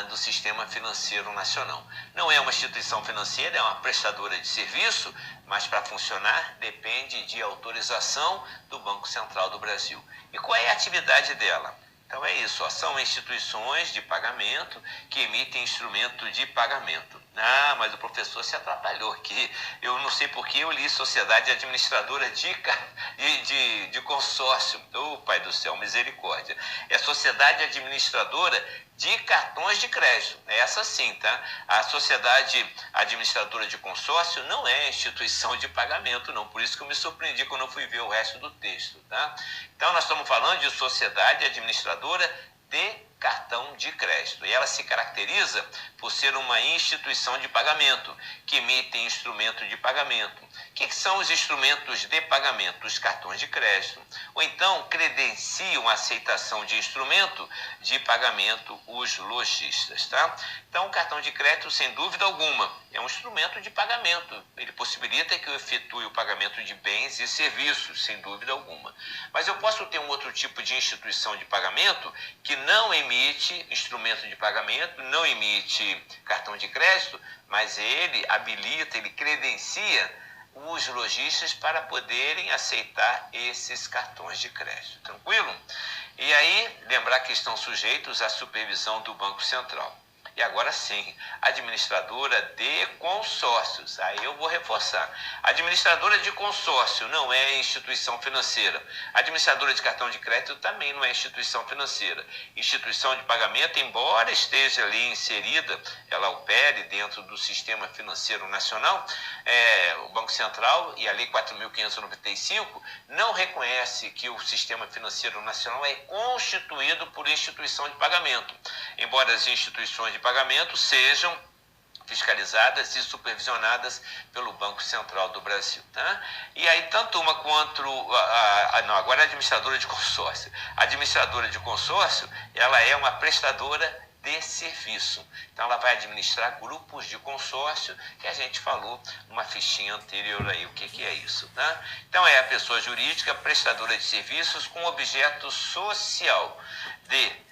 S1: do sistema financeiro nacional. Não é uma instituição financeira, é uma prestadora de serviço, mas para funcionar depende de autorização do Banco Central do Brasil. E qual é a atividade dela? Então é isso, ó, são instituições de pagamento que emitem instrumento de pagamento. Ah, mas o professor se atrapalhou aqui. Eu não sei porque eu li Sociedade Administradora de Consórcio. Oh, Pai do céu, misericórdia. É Sociedade Administradora de Cartões de Crédito. É essa sim, tá? A Sociedade Administradora de Consórcio não é instituição de pagamento, não. Por isso que eu me surpreendi quando eu fui ver o resto do texto, tá? Então nós estamos falando de Sociedade Administradora de Cartão de Crédito. E ela se caracteriza por ser uma instituição de pagamento, que emite instrumento de pagamento. O que são os instrumentos de pagamento? Os cartões de crédito. Ou então credenciam a aceitação de instrumento de pagamento os lojistas, tá? Então o cartão de crédito, sem dúvida alguma, é um instrumento de pagamento. Ele possibilita que eu efetue o pagamento de bens e serviços, sem dúvida alguma. Mas eu posso ter um outro tipo de instituição de pagamento que não emite instrumento de pagamento, não emite cartão de crédito, mas ele habilita, ele credencia os lojistas para poderem aceitar esses cartões de crédito. Tranquilo? E aí, lembrar que estão sujeitos à supervisão do Banco Central. E agora sim, administradora de consórcios. Aí eu vou reforçar. Administradora de consórcio não é instituição financeira. Administradora de cartão de crédito também não é instituição financeira. Instituição de pagamento, embora esteja ali inserida, ela opere dentro do sistema financeiro nacional, o Banco Central e a Lei 4.595 não reconhece que o sistema financeiro nacional é constituído por instituição de pagamento. Embora as instituições de pagamento sejam fiscalizadas e supervisionadas pelo Banco Central do Brasil, tá? E aí tanto uma quanto agora é administradora de consórcio. A administradora de consórcio, ela é uma prestadora de serviço. Então ela vai administrar grupos de consórcio, que a gente falou numa fichinha anterior aí, o que é isso, tá? Então é a pessoa jurídica prestadora de serviços com objeto social de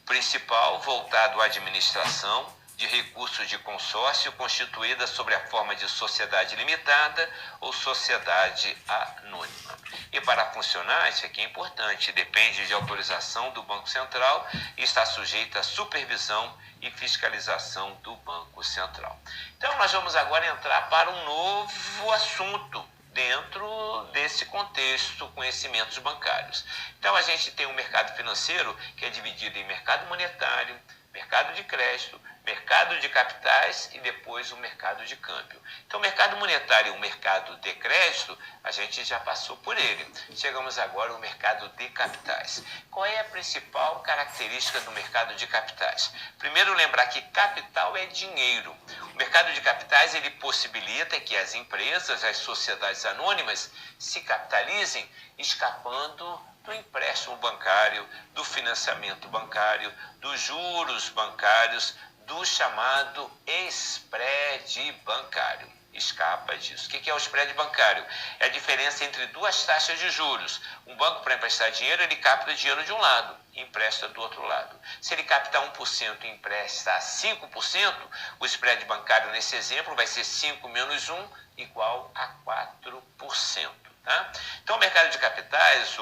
S1: principal voltado à administração de recursos de consórcio constituída sob a forma de sociedade limitada ou sociedade anônima. E para funcionar, isso aqui é importante, depende de autorização do Banco Central e está sujeita à supervisão e fiscalização do Banco Central. Então nós vamos agora entrar para um novo assunto dentro desse contexto, conhecimentos bancários. Então a gente tem um mercado financeiro que é dividido em mercado monetário, mercado de crédito, mercado de capitais e depois o mercado de câmbio. Então o mercado monetário e o mercado de crédito, a gente já passou por ele. Chegamos agora ao mercado de capitais. Qual é a principal característica do mercado de capitais? Primeiro, lembrar que capital é dinheiro. O mercado de capitais, ele possibilita que as empresas, as sociedades anônimas, se capitalizem escapando do empréstimo bancário, do financiamento bancário, dos juros bancários, do chamado spread bancário. Escapa disso. O que é o spread bancário? É a diferença entre duas taxas de juros. Um banco, para emprestar dinheiro, ele capta dinheiro de um lado e empresta do outro lado. Se ele capta 1% e empresta 5%, o spread bancário, nesse exemplo, vai ser 5 menos 1 igual a 4%. Tá? Então, o mercado de capitais,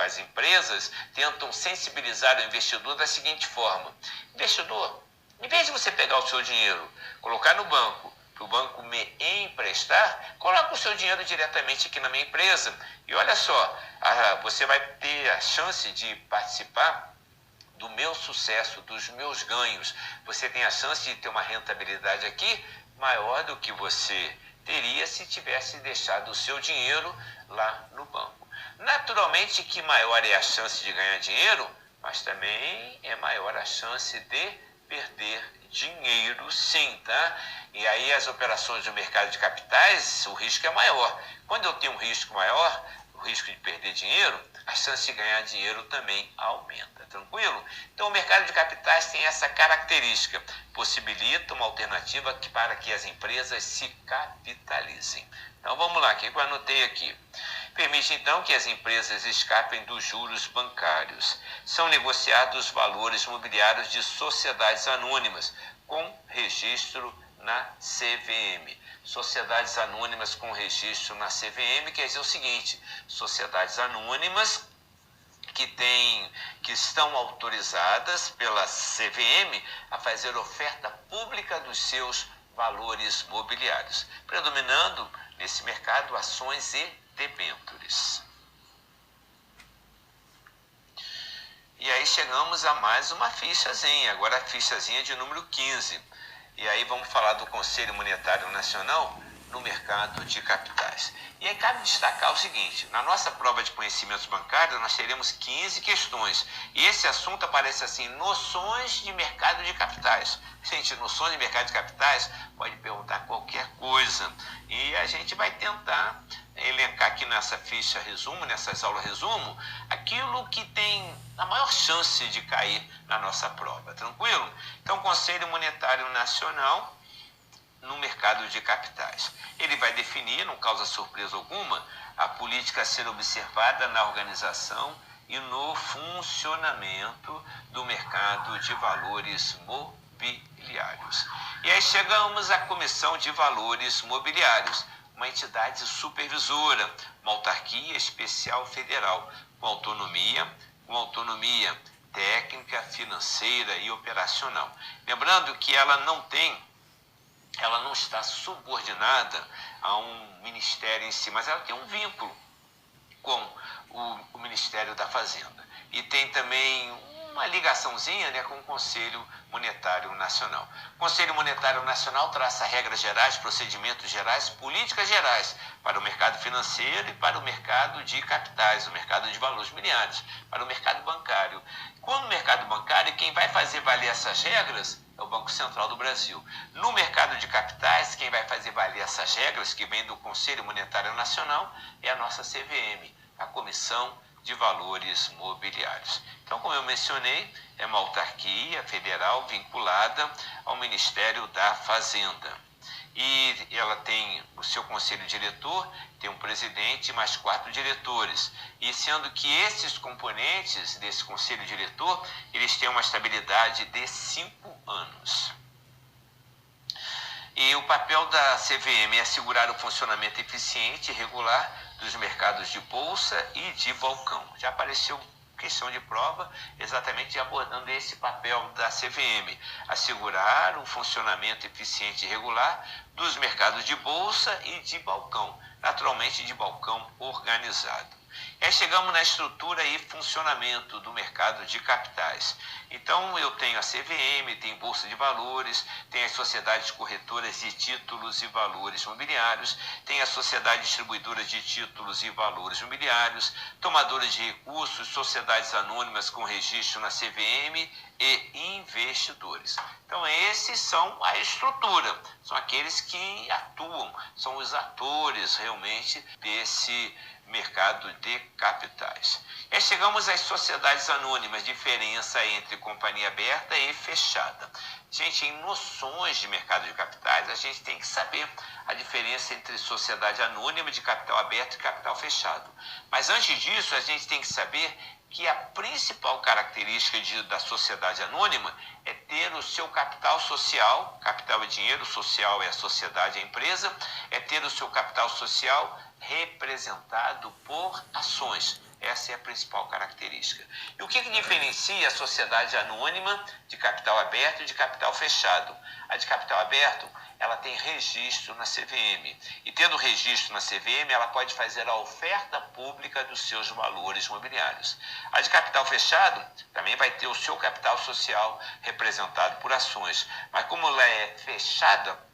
S1: as empresas tentam sensibilizar o investidor da seguinte forma: investidor, em vez de você pegar o seu dinheiro, colocar no banco, para o banco me emprestar, coloca o seu dinheiro diretamente aqui na minha empresa. E olha só, você vai ter a chance de participar do meu sucesso, dos meus ganhos. Você tem a chance de ter uma rentabilidade aqui maior do que você teria se tivesse deixado o seu dinheiro lá no banco. Naturalmente que maior é a chance de ganhar dinheiro, mas também é maior a chance de perder dinheiro, sim, tá? E aí as operações do mercado de capitais, o risco é maior. Quando eu tenho um risco maior, o risco de perder dinheiro, a chance de ganhar dinheiro também aumenta, tranquilo? Então o mercado de capitais tem essa característica, possibilita uma alternativa para que as empresas se capitalizem. Então vamos lá, o que eu anotei aqui? Permite então que as empresas escapem dos juros bancários. São negociados valores mobiliários de sociedades anônimas com registro na CVM. Sociedades anônimas com registro na CVM quer dizer o seguinte: sociedades anônimas que estão autorizadas pela CVM a fazer oferta pública dos seus valores mobiliários, predominando nesse mercado ações e debêntures. E aí chegamos a mais uma fichazinha, agora a fichazinha de número 15. E aí vamos falar do Conselho Monetário Nacional no mercado de capitais. E aí cabe destacar o seguinte: na nossa prova de conhecimentos bancários nós teremos 15 questões. E esse assunto aparece assim: noções de mercado de capitais. Gente, noções de mercado de capitais pode perguntar qualquer coisa. E a gente vai tentar elencar aqui nessa ficha resumo, nessas aulas resumo, aquilo que tem a maior chance de cair na nossa prova, tranquilo? Então, Conselho Monetário Nacional no mercado de capitais. Ele vai definir, não causa surpresa alguma, a política a ser observada na organização e no funcionamento do mercado de valores mobiliários. E aí chegamos à Comissão de Valores Mobiliários, uma entidade supervisora, uma autarquia especial federal, com autonomia técnica, financeira e operacional. Lembrando que ela não está subordinada a um ministério em si, mas ela tem um vínculo com o Ministério da Fazenda. E tem também uma ligaçãozinha, né, com o Conselho Monetário Nacional. O Conselho Monetário Nacional traça regras gerais, procedimentos gerais, políticas gerais para o mercado financeiro e para o mercado de capitais, o mercado de valores mobiliários, para o mercado bancário. Quando o mercado bancário, quem vai fazer valer essas regras é o Banco Central do Brasil. No mercado de capitais, quem vai fazer valer essas regras, que vem do Conselho Monetário Nacional, é a nossa CVM, a Comissão de Valores Mobiliários. Então, como eu mencionei, é uma autarquia federal vinculada ao Ministério da Fazenda. E ela tem o seu conselho diretor, tem um presidente e mais 4 diretores. E sendo que esses componentes desse conselho diretor, eles têm uma estabilidade de 5 anos. E o papel da CVM é assegurar o funcionamento eficiente e regular dos mercados de bolsa e de balcão. Já apareceu questão de prova exatamente abordando esse papel da CVM, assegurar o funcionamento eficiente e regular dos mercados de bolsa e de balcão, naturalmente de balcão organizado. E aí chegamos na estrutura e funcionamento do mercado de capitais. Então eu tenho a CVM, tem Bolsa de Valores, tem as sociedades corretoras de títulos e valores mobiliários, tem as sociedades distribuidoras de títulos e valores mobiliários, tomadores de recursos, sociedades anônimas com registro na CVM e investidores. Então esses são a estrutura, são aqueles que atuam, são os atores realmente desse mercado de capitais. E aí chegamos às sociedades anônimas, diferença entre companhia aberta e fechada. Gente, em noções de mercado de capitais, a gente tem que saber a diferença entre sociedade anônima de capital aberto e capital fechado. Mas antes disso, a gente tem que saber que a principal característica da sociedade anônima é ter o seu capital social, capital é dinheiro, social é a sociedade, a empresa, é ter o seu capital social representado por ações. Essa é a principal característica. E o que diferencia a sociedade anônima de capital aberto e de capital fechado? A de capital aberto, ela tem registro na CVM. E tendo registro na CVM, ela pode fazer a oferta pública dos seus valores imobiliários. A de capital fechado também vai ter o seu capital social representado por ações. Mas como ela é fechada,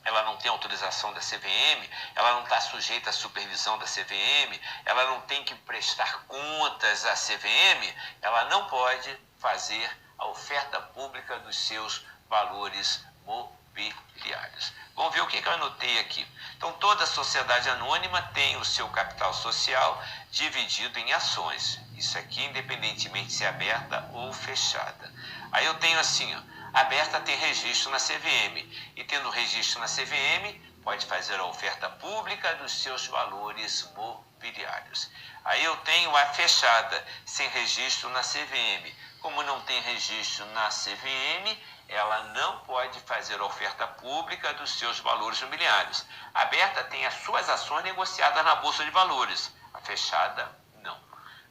S1: ela não tem autorização da CVM, ela não está sujeita à supervisão da CVM, ela não tem que prestar contas à CVM, ela não pode fazer a oferta pública dos seus valores mobiliários. Vamos ver o que eu anotei aqui. Então, toda sociedade anônima tem o seu capital social dividido em ações. Isso aqui, independentemente se é aberta ou fechada. Aí eu tenho assim, ó. Aberta tem registro na CVM e tendo registro na CVM pode fazer a oferta pública dos seus valores mobiliários. Aí eu tenho a fechada sem registro na CVM. Como não tem registro na CVM, ela não pode fazer a oferta pública dos seus valores mobiliários. A aberta tem as suas ações negociadas na Bolsa de Valores. A fechada, não.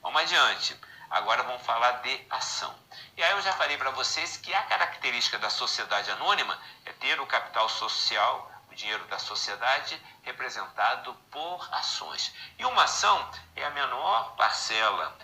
S1: Vamos adiante. Agora vamos falar de ação. E aí eu já falei para vocês que a característica da sociedade anônima é ter o capital social, o dinheiro da sociedade, representado por ações. E uma ação é a menor parcela,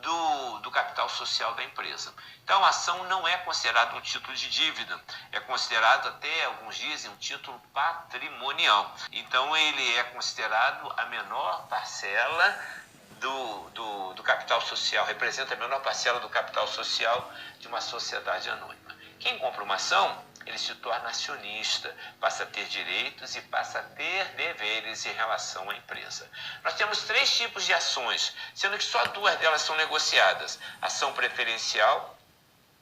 S1: do capital social da empresa. Então, a ação não é considerada um título de dívida, é considerado até, alguns dizem, um título patrimonial. Então, ele é considerado a menor parcela do capital social, representa a menor parcela do capital social de uma sociedade anônima. Quem compra uma ação, ele se torna acionista, passa a ter direitos e passa a ter deveres em relação à empresa. Nós temos 3 tipos de ações, sendo que só 2 delas são negociadas: ação preferencial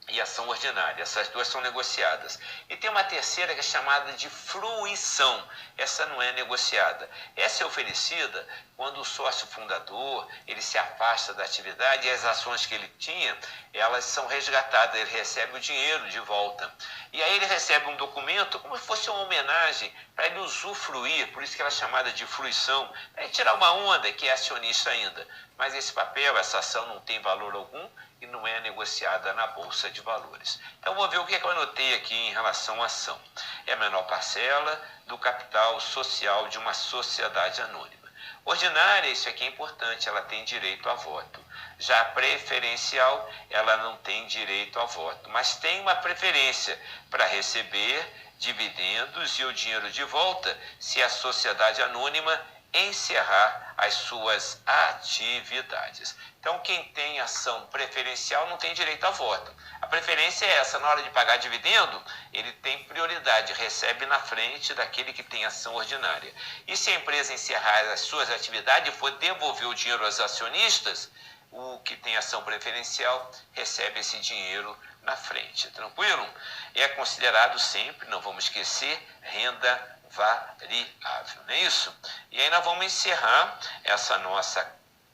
S1: e ação ordinária. Essas 2 são negociadas. E tem uma terceira que é chamada de fruição. Essa não é negociada. Essa é oferecida quando o sócio fundador ele se afasta da atividade e as ações que ele tinha, elas são resgatadas, ele recebe o dinheiro de volta. E aí ele recebe um documento como se fosse uma homenagem para ele usufruir, por isso que ela é chamada de fruição, para ele tirar uma onda que é acionista ainda. Mas esse papel, essa ação não tem valor algum e não é negociada na Bolsa de Valores. Então, vou ver o que eu anotei aqui em relação à ação. É a menor parcela do capital social de uma sociedade anônima. Ordinária, isso aqui é importante, ela tem direito a voto. Já a preferencial, ela não tem direito a voto, mas tem uma preferência para receber dividendos e o dinheiro de volta se a sociedade anônima encerrar as suas atividades. Então, quem tem ação preferencial não tem direito a voto. A preferência é essa: na hora de pagar dividendo, ele tem prioridade, recebe na frente daquele que tem ação ordinária. E se a empresa encerrar as suas atividades e for devolver o dinheiro aos acionistas, o que tem ação preferencial recebe esse dinheiro na frente. Tranquilo? É considerado sempre, não vamos esquecer, renda variável, não é isso? E aí nós vamos encerrar essa nossa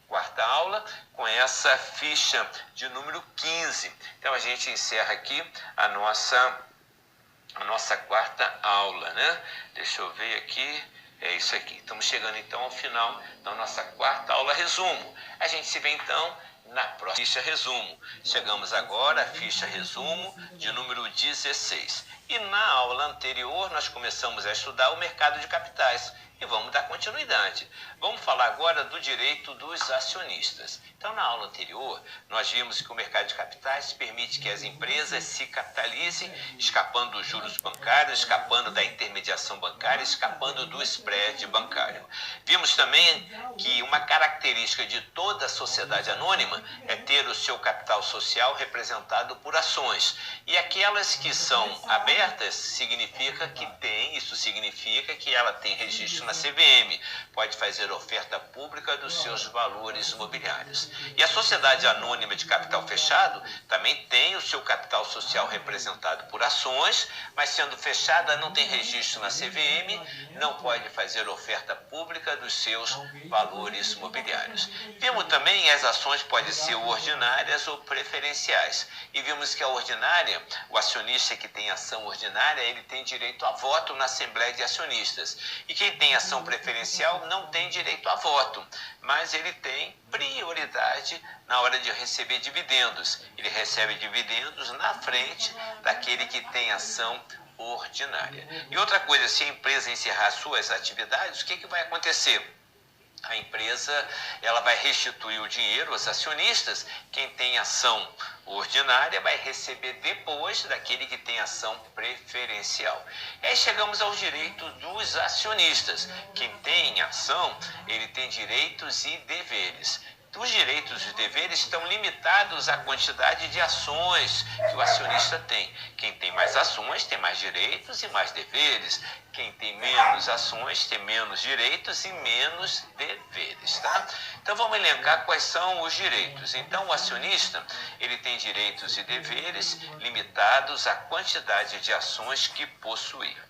S1: 4ª aula com essa ficha de número 15. Então a gente encerra aqui a nossa 4ª aula, né? Deixa eu ver aqui. É isso aqui. Estamos chegando então ao final da nossa 4ª aula resumo. A gente se vê então na próxima ficha resumo. Chegamos agora à ficha resumo de número 16. E na aula anterior nós começamos a estudar o mercado de capitais e vamos dar continuidade. Vamos falar agora do direito dos acionistas. Então, na aula anterior, nós vimos que o mercado de capitais permite que as empresas se capitalizem, escapando dos juros bancários, escapando da intermediação bancária, escapando do spread bancário. Vimos também que uma característica de toda a sociedade anônima é ter o seu capital social representado por ações. E aquelas que são abertas, significa que ela tem registro na CVM, pode fazer oferta pública dos seus valores imobiliários. E a sociedade anônima de capital fechado também tem o seu capital social representado por ações, mas sendo fechada não tem registro na CVM, não pode fazer oferta pública dos seus valores imobiliários. Vimos também que as ações podem ser ordinárias ou preferenciais. E vimos que a ordinária
S2: o acionista que tem ação ordinária, ele tem direito a voto na Assembleia de Acionistas. E quem tem ação preferencial não tem direito a voto, mas ele tem prioridade na hora de receber dividendos. Ele recebe dividendos na frente daquele que tem ação ordinária. E outra coisa, se a empresa encerrar suas atividades, o que vai acontecer? A empresa ela vai restituir o dinheiro aos acionistas. Quem tem ação ordinária vai receber depois daquele que tem ação preferencial. E aí chegamos aos direitos dos acionistas. Quem tem ação, ele tem direitos e deveres. Os direitos e deveres estão limitados à quantidade de ações que o acionista tem. Quem tem mais ações tem mais direitos e mais deveres. Quem tem menos ações tem menos direitos e menos deveres, tá? Então vamos elencar quais são os direitos. Então o acionista, ele tem direitos e deveres limitados à quantidade de ações que possuir.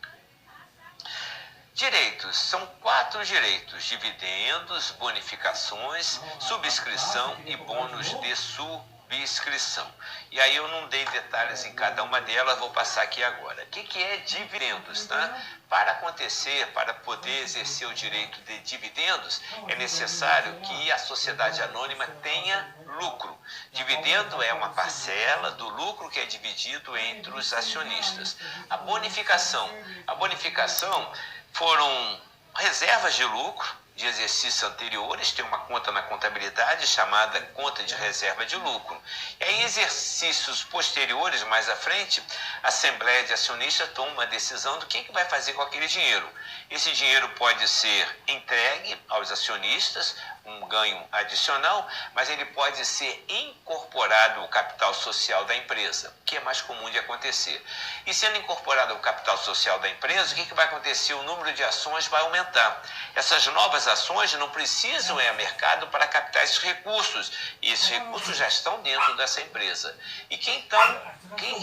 S2: Direitos, são 4 direitos: dividendos, bonificações, subscrição e bônus de subscrição. E aí eu não dei detalhes em cada uma delas, vou passar aqui agora. O que é dividendos, tá? Para acontecer, para poder exercer o direito de dividendos, é necessário que a sociedade anônima tenha lucro. Dividendo é uma parcela do lucro que é dividido entre os acionistas. A bonificação foram reservas de lucro de exercícios anteriores, tem uma conta na contabilidade chamada conta de reserva de lucro. E em exercícios posteriores, mais à frente, a Assembleia de Acionistas toma uma decisão do que vai fazer com aquele dinheiro. Esse dinheiro pode ser entregue aos acionistas, um ganho adicional, mas ele pode ser incorporado ao capital social da empresa, que é mais comum de acontecer. E sendo incorporado ao capital social da empresa, o que vai acontecer? O número de ações vai aumentar. Essas novas ações não precisam ir ao mercado para captar esses recursos, e esses recursos já estão dentro dessa empresa. E quem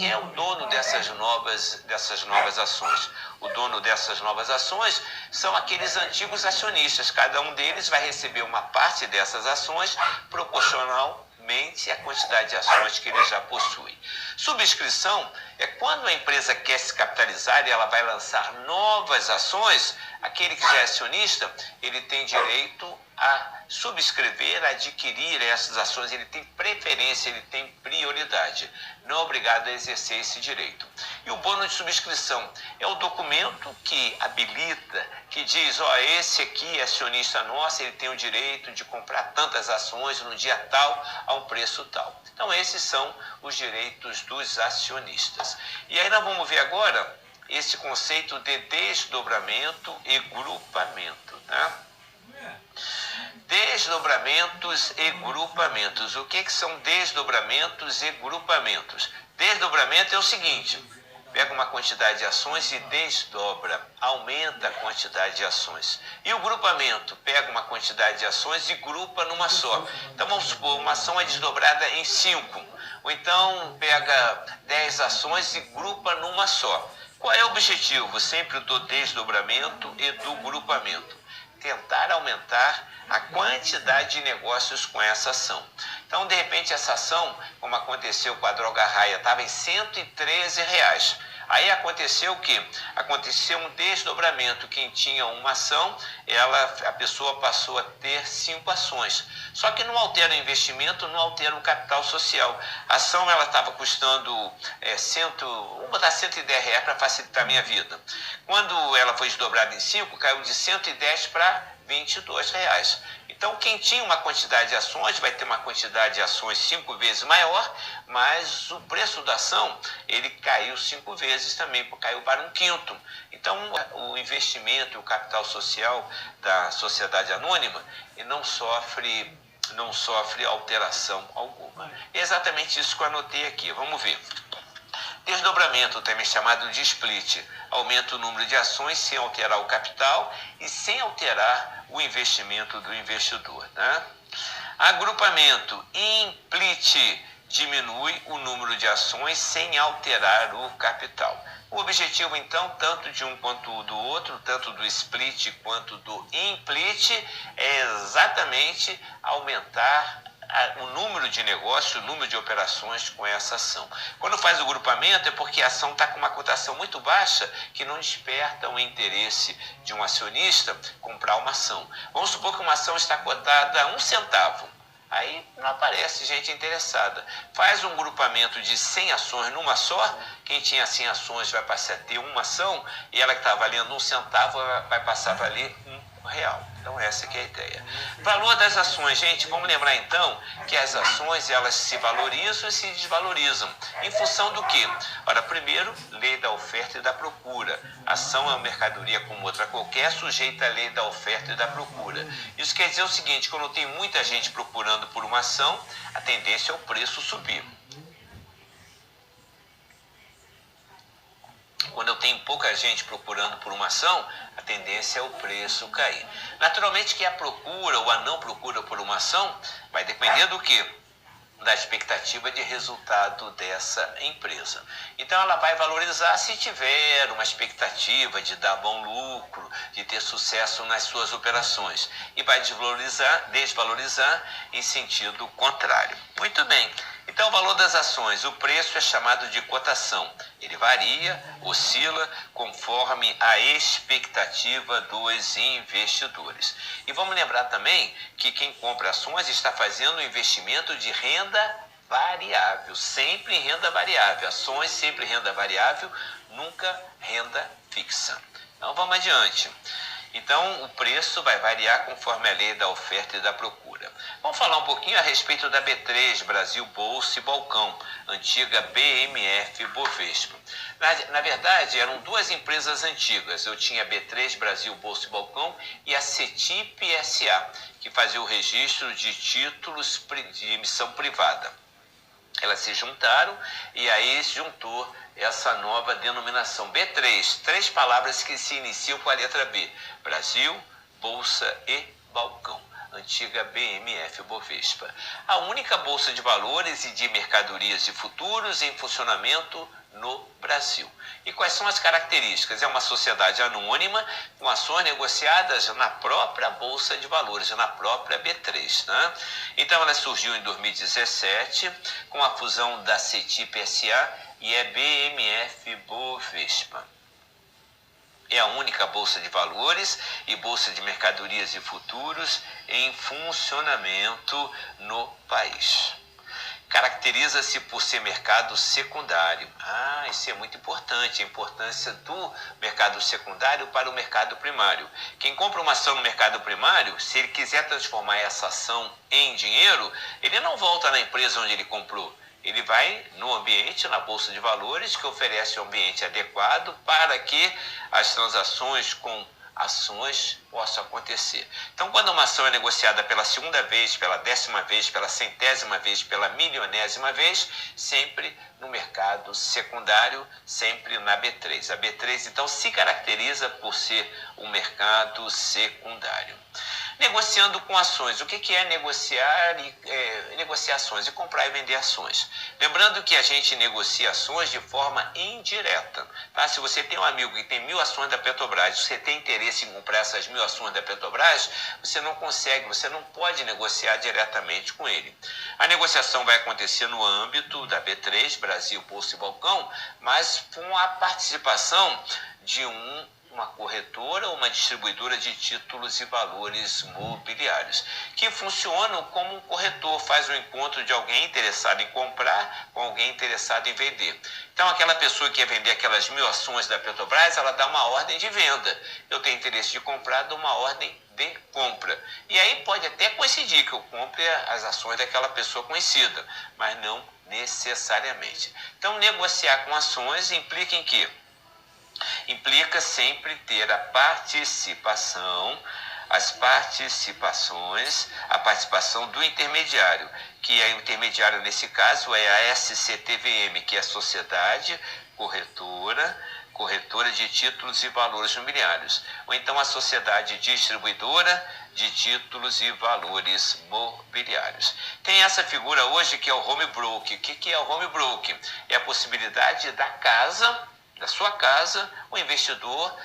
S2: é o dono dessas novas ações? O dono dessas novas ações são aqueles antigos acionistas. Cada um deles vai receber uma parte dessas ações proporcionalmente à quantidade de ações que ele já possui. Subscrição é quando a empresa quer se capitalizar e ela vai lançar novas ações. Aquele que já é acionista, ele tem direito a subscrever, a adquirir essas ações, ele tem preferência, ele tem prioridade. Não é obrigado a exercer esse direito. E o bônus de subscrição é o documento que habilita, que diz, esse aqui é acionista nosso, ele tem o direito de comprar tantas ações no dia tal, a um preço tal. Então esses são os direitos dos acionistas. E aí nós vamos ver agora esse conceito de desdobramento e grupamento, tá? Desdobramentos e grupamentos. O que são desdobramentos e grupamentos? Desdobramento é o seguinte: pega uma quantidade de ações e desdobra, aumenta a quantidade de ações. E o grupamento pega uma quantidade de ações e grupa numa só. Então vamos supor, uma ação é desdobrada em 5, ou então pega 10 ações e grupa numa só. Qual é o objetivo sempre do desdobramento e do grupamento? Tentar aumentar a quantidade de negócios com essa ação. Então, de repente, essa ação, como aconteceu com a Droga Raia, estava em R$113. Aí aconteceu o quê? Aconteceu um desdobramento. Quem tinha uma ação, a pessoa passou a ter 5 ações. Só que não altera o investimento, não altera o capital social. A ação ela estava custando vou botar R$110 para facilitar a minha vida. Quando ela foi desdobrada em 5, caiu de 110 para R$22. Então, quem tinha uma quantidade de ações vai ter uma quantidade de ações 5 vezes maior, mas o preço da ação ele caiu 5 vezes também, caiu para 1/5. Então, o investimento, o capital social da sociedade anônima não sofre alteração alguma. É exatamente isso que eu anotei aqui. Vamos ver. Desdobramento, também chamado de split, aumenta o número de ações sem alterar o capital e sem alterar o investimento do investidor, né? Agrupamento, implit, diminui o número de ações sem alterar o capital. O objetivo, então, tanto de um quanto do outro, tanto do split quanto do implit, é exatamente aumentar o número de negócios, o número de operações com essa ação. Quando faz o grupamento é porque a ação está com uma cotação muito baixa que não desperta o interesse de um acionista comprar uma ação. Vamos supor que uma ação está cotada a 1 centavo. Aí não aparece gente interessada. Faz um grupamento de 100 ações numa só, quem tinha 100 ações vai passar a ter uma ação e ela que está valendo 1 centavo vai passar a valer R$ 1. Então essa que é a ideia. Valor das ações, gente, vamos lembrar então que as ações elas se valorizam e se desvalorizam. Em função do quê? Ora, primeiro, lei da oferta e da procura. Ação é uma mercadoria como outra qualquer, sujeita à lei da oferta e da procura. Isso quer dizer o seguinte, quando tem muita gente procurando por uma ação, a tendência é o preço subir. Quando eu tenho pouca gente procurando por uma ação, a tendência é o preço cair. Naturalmente que a procura ou a não procura por uma ação vai depender do quê? Da expectativa de resultado dessa empresa. Então ela vai valorizar se tiver uma expectativa de dar bom lucro, de ter sucesso nas suas operações. E vai desvalorizar em sentido contrário. Muito bem. Então o valor das ações, o preço é chamado de cotação. Ele varia, oscila conforme a expectativa dos investidores. E vamos lembrar também que quem compra ações está fazendo um investimento de renda variável, sempre em renda variável. Ações sempre renda variável, nunca renda fixa. Então vamos adiante. Então o preço vai variar conforme a lei da oferta e da procura. Vamos falar um pouquinho a respeito da B3, Brasil Bolsa e Balcão, antiga BMF Bovespa. Na verdade, eram duas empresas antigas. Eu tinha a B3, Brasil Bolsa e Balcão, e a CETIP SA, que fazia o registro de títulos de emissão privada. Elas se juntaram e aí se juntou essa nova denominação B3, 3 palavras que se iniciam com a letra B: Brasil, Bolsa e Balcão, antiga BMF Bovespa. A única bolsa de valores e de mercadorias e futuros em funcionamento no Brasil. E quais são as características? É uma sociedade anônima com ações negociadas na própria Bolsa de Valores, na própria B3. Né? Então ela surgiu em 2017 com a fusão da CETIP SA e é BMF Bovespa. É a única bolsa de valores e bolsa de mercadorias e futuros em funcionamento no país. Caracteriza-se por ser mercado secundário. Isso é muito importante, a importância do mercado secundário para o mercado primário. Quem compra uma ação no mercado primário, se ele quiser transformar essa ação em dinheiro, ele não volta na empresa onde ele comprou. Ele vai no ambiente, na Bolsa de Valores, que oferece um ambiente adequado para que as transações com ações possam acontecer. Então, quando uma ação é negociada pela segunda vez, pela 10ª vez, pela 100ª vez, pela 1.000.000ª vez, sempre no mercado secundário, sempre na B3. A B3, então, se caracteriza por ser um mercado secundário. Negociando com ações. O que é negociar negociações e comprar e vender ações? Lembrando que a gente negocia ações de forma indireta. Tá? Se você tem um amigo que tem 1.000 ações da Petrobras, você tem interesse em comprar essas 1.000 ações da Petrobras, você não consegue, você não pode negociar diretamente com ele. A negociação vai acontecer no âmbito da B3, Brasil, Bolsa e Balcão, mas com a participação de uma corretora ou uma distribuidora de títulos e valores mobiliários, que funcionam como um corretor, faz um encontro de alguém interessado em comprar com alguém interessado em vender. Então, aquela pessoa que quer vender aquelas 1.000 ações da Petrobras, ela dá uma ordem de venda. Eu tenho interesse de comprar, dou uma ordem de compra. E aí pode até coincidir que eu compre as ações daquela pessoa conhecida, mas não necessariamente. Então, negociar com ações implica em quê? Implica sempre ter a participação, as participações, a participação do intermediário, que é o intermediário nesse caso é a SCTVM, que é a Sociedade Corretora de Títulos e Valores Mobiliários, ou então a Sociedade Distribuidora de Títulos e Valores Mobiliários. Tem essa figura hoje que é o home broker. O que é o home broker? É a possibilidade da casa da sua casa, o investidor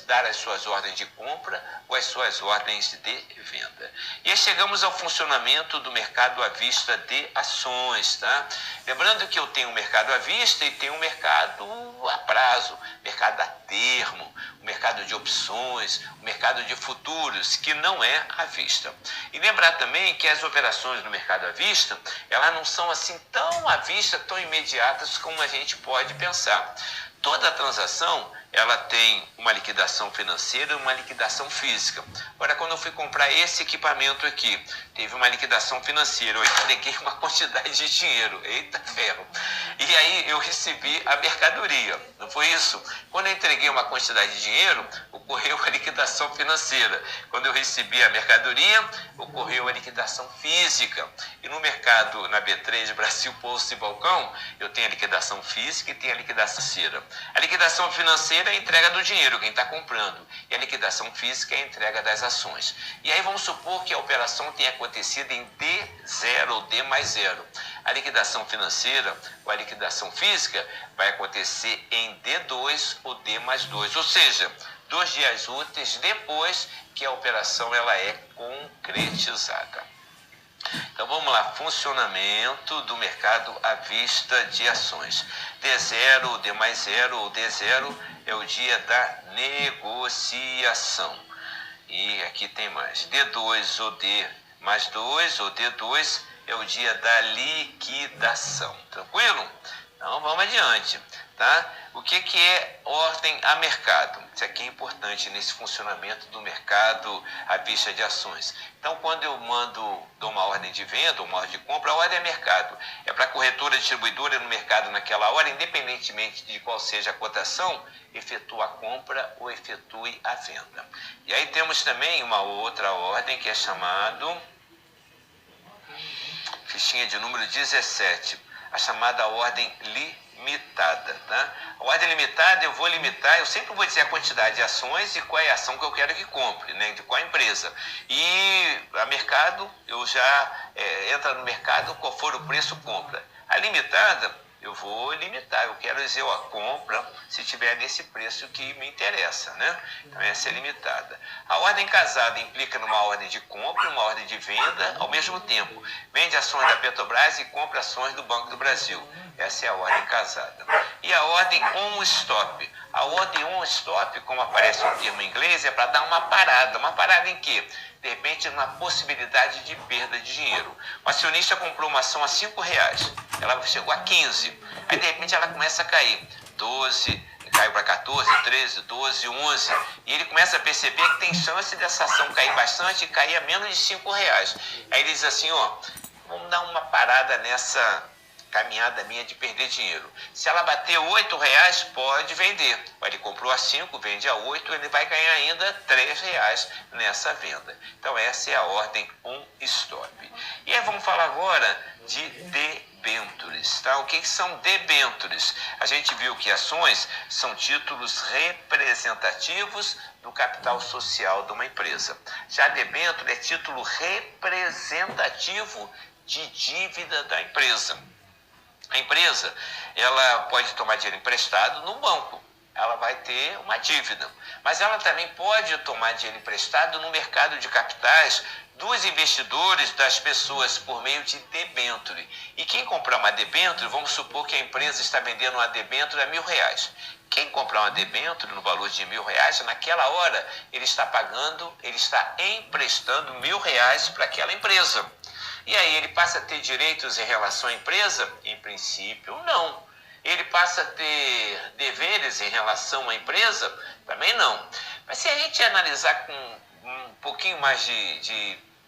S2: dar as suas ordens de compra ou as suas ordens de venda. E aí chegamos ao funcionamento do mercado à vista de ações, tá? Lembrando que eu tenho um mercado à vista e tenho um mercado a prazo, mercado a termo, o mercado de opções, o mercado de futuros, que não é à vista. E lembrar também que as operações no mercado à vista, elas não são assim tão à vista, tão imediatas como a gente pode pensar. Toda transação, ela tem uma liquidação financeira e uma liquidação física. Agora, quando eu fui comprar esse equipamento aqui, teve uma liquidação financeira, eu entreguei uma quantidade de dinheiro, eita ferro. E aí eu recebi a mercadoria, não foi isso? Quando eu entreguei uma quantidade de dinheiro, ocorreu a liquidação financeira. Quando eu recebi a mercadoria, ocorreu a liquidação física. E no mercado, na B3, Brasil, Posto e Balcão, eu tenho a liquidação física e tenho a liquidação financeira. A liquidação financeira é a entrega do dinheiro, quem está comprando. E a liquidação física é a entrega das ações. E aí vamos supor que a operação tenha acontecido em D0 ou D mais 0. A liquidação financeira ou a liquidação física vai acontecer em D2 ou D mais 2. Ou seja, 2 dias úteis depois que a operação ela é concretizada. Então vamos lá, funcionamento do mercado à vista de ações. D0, D mais 0 ou D0 é o dia da negociação. E aqui tem mais. D2 ou D mais 2 ou D2 é o dia da liquidação. Tranquilo? Então vamos adiante. Tá? O que é ordem a mercado? Isso aqui é importante nesse funcionamento do mercado à vista de ações. Então, quando eu dou uma ordem de venda, uma ordem de compra, a ordem é mercado. É para a corretora distribuidora no mercado naquela hora, independentemente de qual seja a cotação, efetua a compra ou efetue a venda. E aí temos também uma outra ordem que é chamado fichinha de número 17, a chamada ordem limitada, tá? A ordem limitada eu sempre vou dizer a quantidade de ações e qual é a ação que eu quero que compre, né? De qual empresa. E a mercado, eu já entra no mercado, qual for o preço, compra. A limitada, eu vou limitar, eu quero dizer, ó, compra se tiver nesse preço que me interessa, né? Então essa é limitada. A ordem casada implica numa ordem de compra e uma ordem de venda ao mesmo tempo. Vende ações da Petrobras e compra ações do Banco do Brasil. Essa é a ordem casada. E a ordem on-stop. A ordem on-stop, como aparece no termo em inglês, é para dar uma parada. Uma parada em quê? De repente, numa possibilidade de perda de dinheiro. O acionista comprou uma ação a R$5, ela chegou a 15. Aí, de repente, ela começa a cair. 12, caiu para 14, 13, 12, 11. E ele começa a perceber que tem chance dessa ação cair bastante e cair a menos de R$5. Aí ele diz assim, ó, vamos dar uma parada nessa caminhada minha de perder dinheiro. Se ela bater R$8, pode vender. Ele comprou a 5, vende a 8, ele vai ganhar ainda R$3 nessa venda. Então essa é a ordem on-stop. E aí vamos falar agora de debêntures, tá? O que são debêntures? A gente viu que ações são títulos representativos do capital social de uma empresa. Já debênture é título representativo de dívida da empresa. A empresa, ela pode tomar dinheiro emprestado no banco, ela vai ter uma dívida, mas ela também pode tomar dinheiro emprestado no mercado de capitais dos investidores, das pessoas, por meio de debênture. E quem comprar uma debênture, vamos supor que a empresa está vendendo uma debênture a R$1.000. Quem comprar uma debênture no valor de R$1.000, naquela hora ele está emprestando R$1.000 para aquela empresa. E aí ele passa a ter direitos em relação à empresa? Em princípio, não. Ele passa a ter deveres em relação à empresa? Também não. Mas se a gente analisar com um pouquinho mais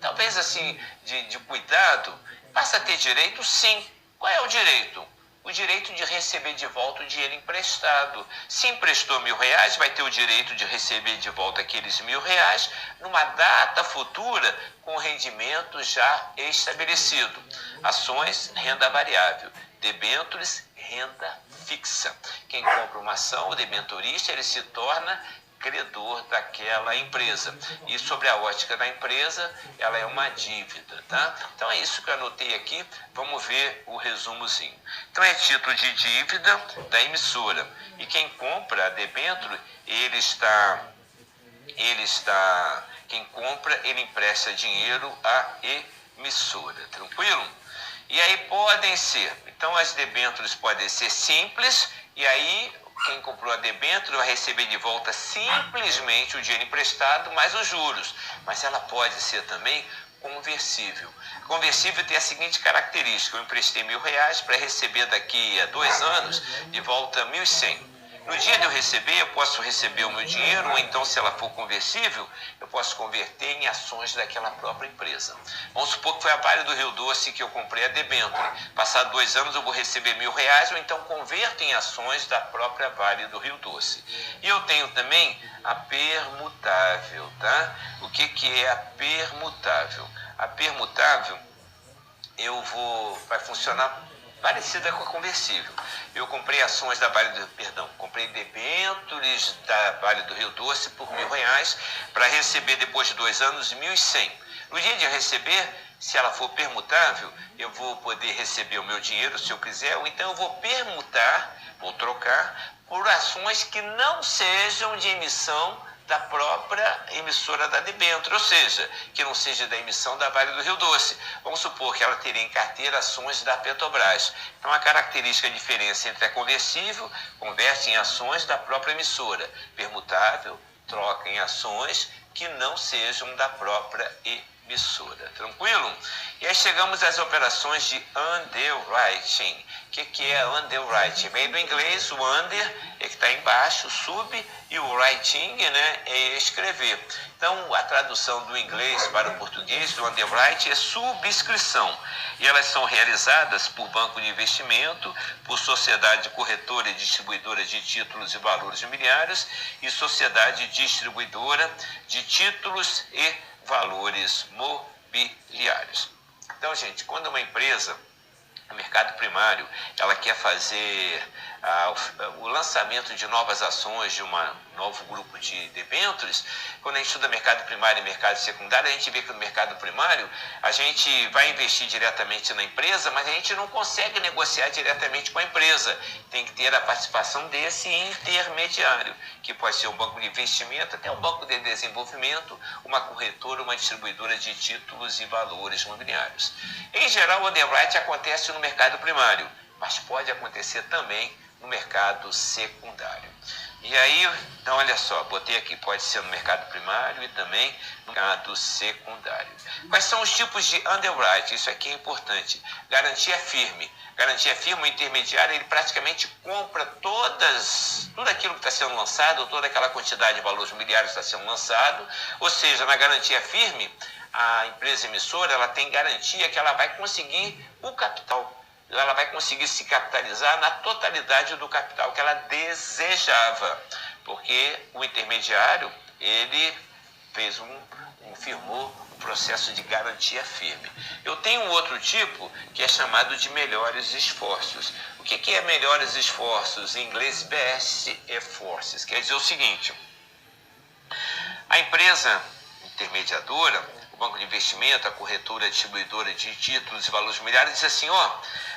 S2: talvez assim, de cuidado, passa a ter direito? Sim. Qual é o direito? O direito de receber de volta o dinheiro emprestado. Se emprestou R$1.000, vai ter o direito de receber de volta aqueles R$1.000 numa data futura com rendimento já estabelecido. Ações, renda variável. Debêntures, renda fixa. Quem compra uma ação, o debenturista, ele se torna credor daquela empresa. E sobre a ótica da empresa, ela é uma dívida, tá? Então é isso que eu anotei aqui. Vamos ver o resumozinho. Então é título de dívida da emissora. E quem compra a debênture, quem compra, ele empresta dinheiro à emissora, tranquilo? E aí podem ser, então as debêntures podem ser simples, e aí quem comprou a debênture vai receber de volta simplesmente o dinheiro emprestado mais os juros, mas ela pode ser também conversível. Conversível tem a seguinte característica: eu emprestei R$1.000 para receber daqui a 2 anos de volta 1.100. No dia de eu receber, eu posso receber o meu dinheiro, ou então, se ela for conversível, eu posso converter em ações daquela própria empresa. Vamos supor que foi a Vale do Rio Doce que eu comprei a debênture. Passado 2 anos eu vou receber R$1.000, ou então converto em ações da própria Vale do Rio Doce. E eu tenho também a permutável, tá? O que é a permutável? A permutável, vai funcionar parecida com a conversível. Eu comprei ações da comprei debêntures da Vale do Rio Doce por R$1.000 para receber depois de 2 anos 1.100. No dia de receber, se ela for permutável, eu vou poder receber o meu dinheiro se eu quiser, ou então eu vou permutar, vou trocar por ações que não sejam de emissão da própria emissora da debênture, ou seja, que não seja da emissão da Vale do Rio Doce. Vamos supor que ela teria em carteira ações da Petrobras. Então, a característica, a diferença entre a conversível, converte em ações da própria emissora. Permutável, troca em ações que não sejam da própria emissora. Tranquilo? E aí chegamos às operações de underwriting. O que é underwriting? Vem do inglês, o under é que está embaixo, sub, e o writing, né, é escrever. Então, a tradução do inglês para o português do underwriting é subscrição. E elas são realizadas por banco de investimento, por sociedade corretora e distribuidora de títulos e valores imobiliários e sociedade distribuidora de títulos e valores mobiliários. Então, gente, quando uma empresa, no mercado primário, ela quer fazer o lançamento de novas ações de um novo grupo de debêntures, quando a gente estuda mercado primário e mercado secundário, a gente vê que no mercado primário a gente vai investir diretamente na empresa, mas a gente não consegue negociar diretamente com a empresa. Tem que ter a participação desse intermediário, que pode ser um banco de investimento, até um banco de desenvolvimento, uma corretora, uma distribuidora de títulos e valores imobiliários. Em geral, o underwriting acontece no mercado primário, mas pode acontecer também no mercado secundário. E aí, então olha só, botei aqui, pode ser no mercado primário e também no mercado secundário. Quais são os tipos de underwriting? Isso aqui é importante. Garantia firme. Garantia firme, o intermediário, ele praticamente compra tudo aquilo que está sendo lançado, toda aquela quantidade de valores imobiliários que está sendo lançado, ou seja, na garantia firme, a empresa emissora, ela tem garantia que ela vai conseguir o capital. Ela vai conseguir se capitalizar na totalidade do capital que ela desejava, porque o intermediário, ele firmou um processo de garantia firme. Eu tenho um outro tipo que é chamado de melhores esforços. O que é melhores esforços? Em inglês, best efforts. Quer dizer o seguinte: a empresa intermediadora, o banco de investimento, a corretora distribuidora de títulos e valores imobiliários, diz assim,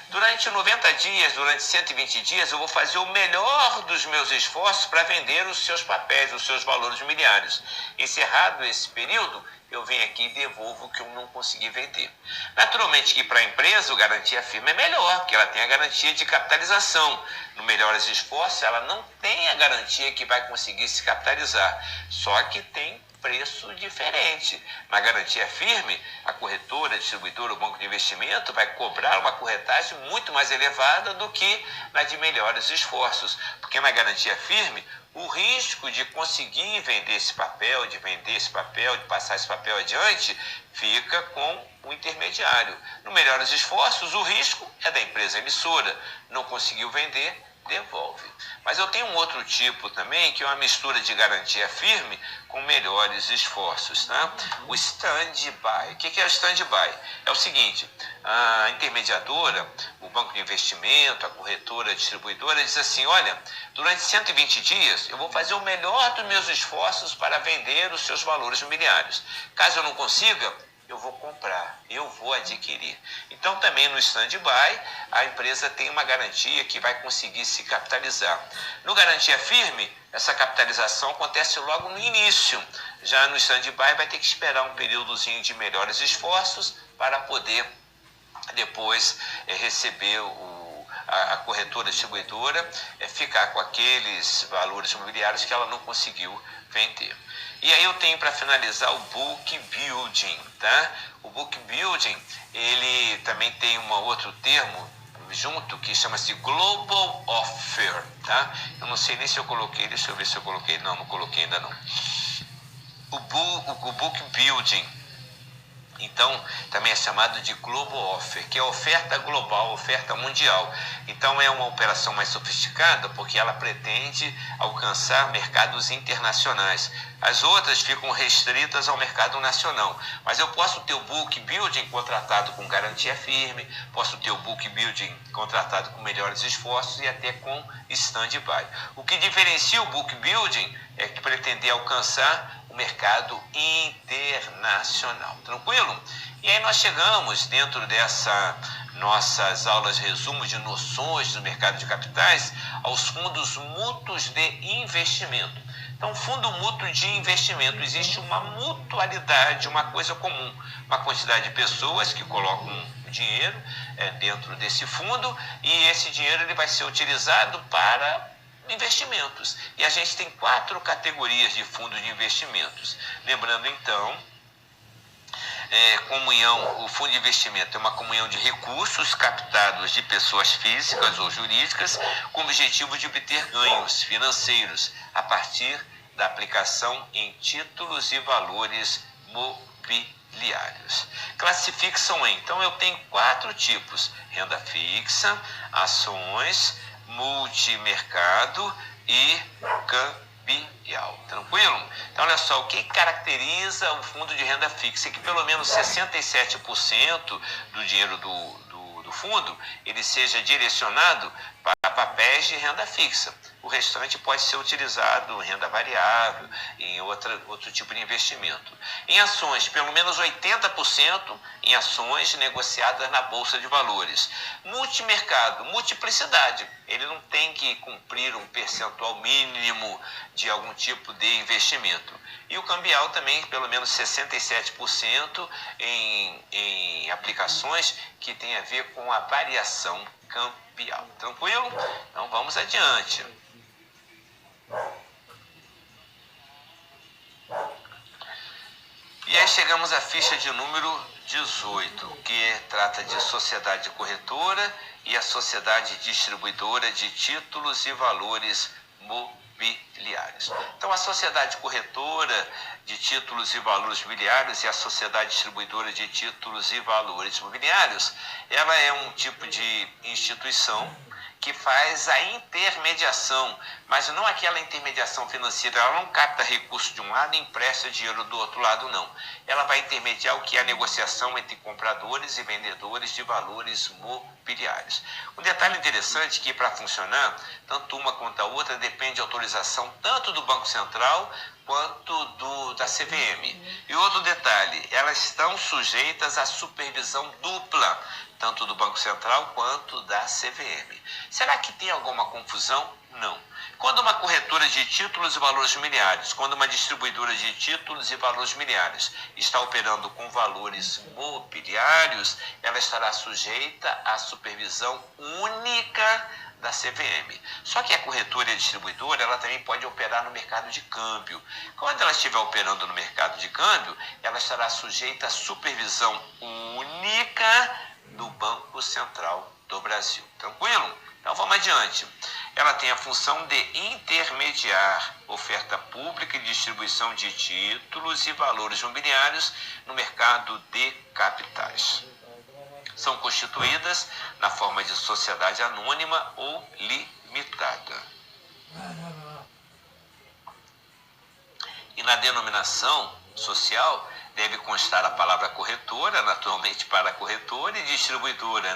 S2: durante 90 dias, durante 120 dias, eu vou fazer o melhor dos meus esforços para vender os seus papéis, os seus valores imobiliários. Encerrado esse período, eu venho aqui e devolvo o que eu não consegui vender. Naturalmente que para a empresa, a garantia firme é melhor, porque ela tem a garantia de capitalização. No melhores esforços, ela não tem a garantia que vai conseguir se capitalizar, só que tem preço diferente. Na garantia firme, a corretora, a distribuidora, o banco de investimento vai cobrar uma corretagem muito mais elevada do que na de melhores esforços, porque na garantia firme, o risco de conseguir vender esse papel, de passar esse papel adiante, fica com o intermediário. No melhores esforços, o risco é da empresa emissora. Não conseguiu vender, devolve. Mas eu tenho um outro tipo também, que é uma mistura de garantia firme com melhores esforços, tá? O stand-by. O que é o stand-by? É o seguinte, a intermediadora, o banco de investimento, a corretora, a distribuidora, diz assim, olha, durante 120 dias eu vou fazer o melhor dos meus esforços para vender os seus valores imobiliários. Caso eu não consiga, eu vou comprar, eu vou adquirir. Então também no stand-by a empresa tem uma garantia que vai conseguir se capitalizar. No garantia firme, essa capitalização acontece logo no início. Já no stand-by vai ter que esperar um períodozinho de melhores esforços para poder depois receber a corretora distribuidora, ficar com aqueles valores imobiliários que ela não conseguiu vender. E aí eu tenho para finalizar o book building, tá? O book building, ele também tem um outro termo junto que chama-se global offer, tá? Eu não sei nem se eu coloquei, deixa eu ver se eu coloquei, não coloquei ainda não. O book building, então, também é chamado de Global Offer, que é oferta global, oferta mundial. Então, é uma operação mais sofisticada porque ela pretende alcançar mercados internacionais. As outras ficam restritas ao mercado nacional. Mas eu posso ter o book building contratado com garantia firme, posso ter o book building contratado com melhores esforços e até com stand-by. O que diferencia o book building é que pretender alcançar o mercado internacional. Tranquilo? E aí nós chegamos dentro dessa nossas aulas resumo de noções do mercado de capitais aos fundos mútuos de investimento. Então, fundo mútuo de investimento, existe uma mutualidade, uma coisa comum, uma quantidade de pessoas que colocam dinheiro dentro desse fundo e esse dinheiro ele vai ser utilizado para investimentos. E a gente tem 4 categorias de fundos de investimentos. Lembrando então, comunhão, o fundo de investimento é uma comunhão de recursos captados de pessoas físicas ou jurídicas com o objetivo de obter ganhos financeiros a partir da aplicação em títulos e valores mobiliários. Classificam em, então eu tenho 4 tipos: renda fixa, ações, multimercado e cambial. Tranquilo? Então, olha só, o que caracteriza o fundo de renda fixa é que pelo menos 67% do dinheiro do fundo ele seja direcionado para papéis de renda fixa. O restante pode ser utilizado em renda variável, em outro tipo de investimento. Em ações, pelo menos 80% em ações negociadas na Bolsa de Valores. Multimercado, multiplicidade. Ele não tem que cumprir um percentual mínimo de algum tipo de investimento. E o cambial também, pelo menos 67% em aplicações que tem a ver com a variação cambial. Tranquilo? Então vamos adiante. E aí chegamos à ficha de número 18, que trata de sociedade corretora e a sociedade distribuidora de títulos e valores mobiliários. Então, a sociedade corretora de títulos e valores mobiliários e a sociedade distribuidora de títulos e valores mobiliários, ela é um tipo de instituição que faz a intermediação, mas não aquela intermediação financeira. Ela não capta recursos de um lado e empresta dinheiro do outro lado, não. Ela vai intermediar o que é a negociação entre compradores e vendedores de valores mobiliários. Um detalhe interessante é que para funcionar, tanto uma quanto a outra depende de autorização tanto do Banco Central quanto da CVM. E outro detalhe, elas estão sujeitas à supervisão dupla, tanto do Banco Central quanto da CVM. Será que tem alguma confusão? Não. Quando uma corretora de títulos e valores mobiliários, quando uma distribuidora de títulos e valores mobiliários está operando com valores mobiliários, ela estará sujeita à supervisão única da CVM. Só que a corretora e a distribuidora, ela também pode operar no mercado de câmbio. Quando ela estiver operando no mercado de câmbio, ela estará sujeita à supervisão única do Banco Central do Brasil. Tranquilo? Então vamos adiante. Ela tem a função de intermediar oferta pública e distribuição de títulos e valores mobiliários no mercado de capitais. São constituídas na forma de sociedade anônima ou limitada. E na denominação social deve constar a palavra corretora, naturalmente para corretora, e distribuidora,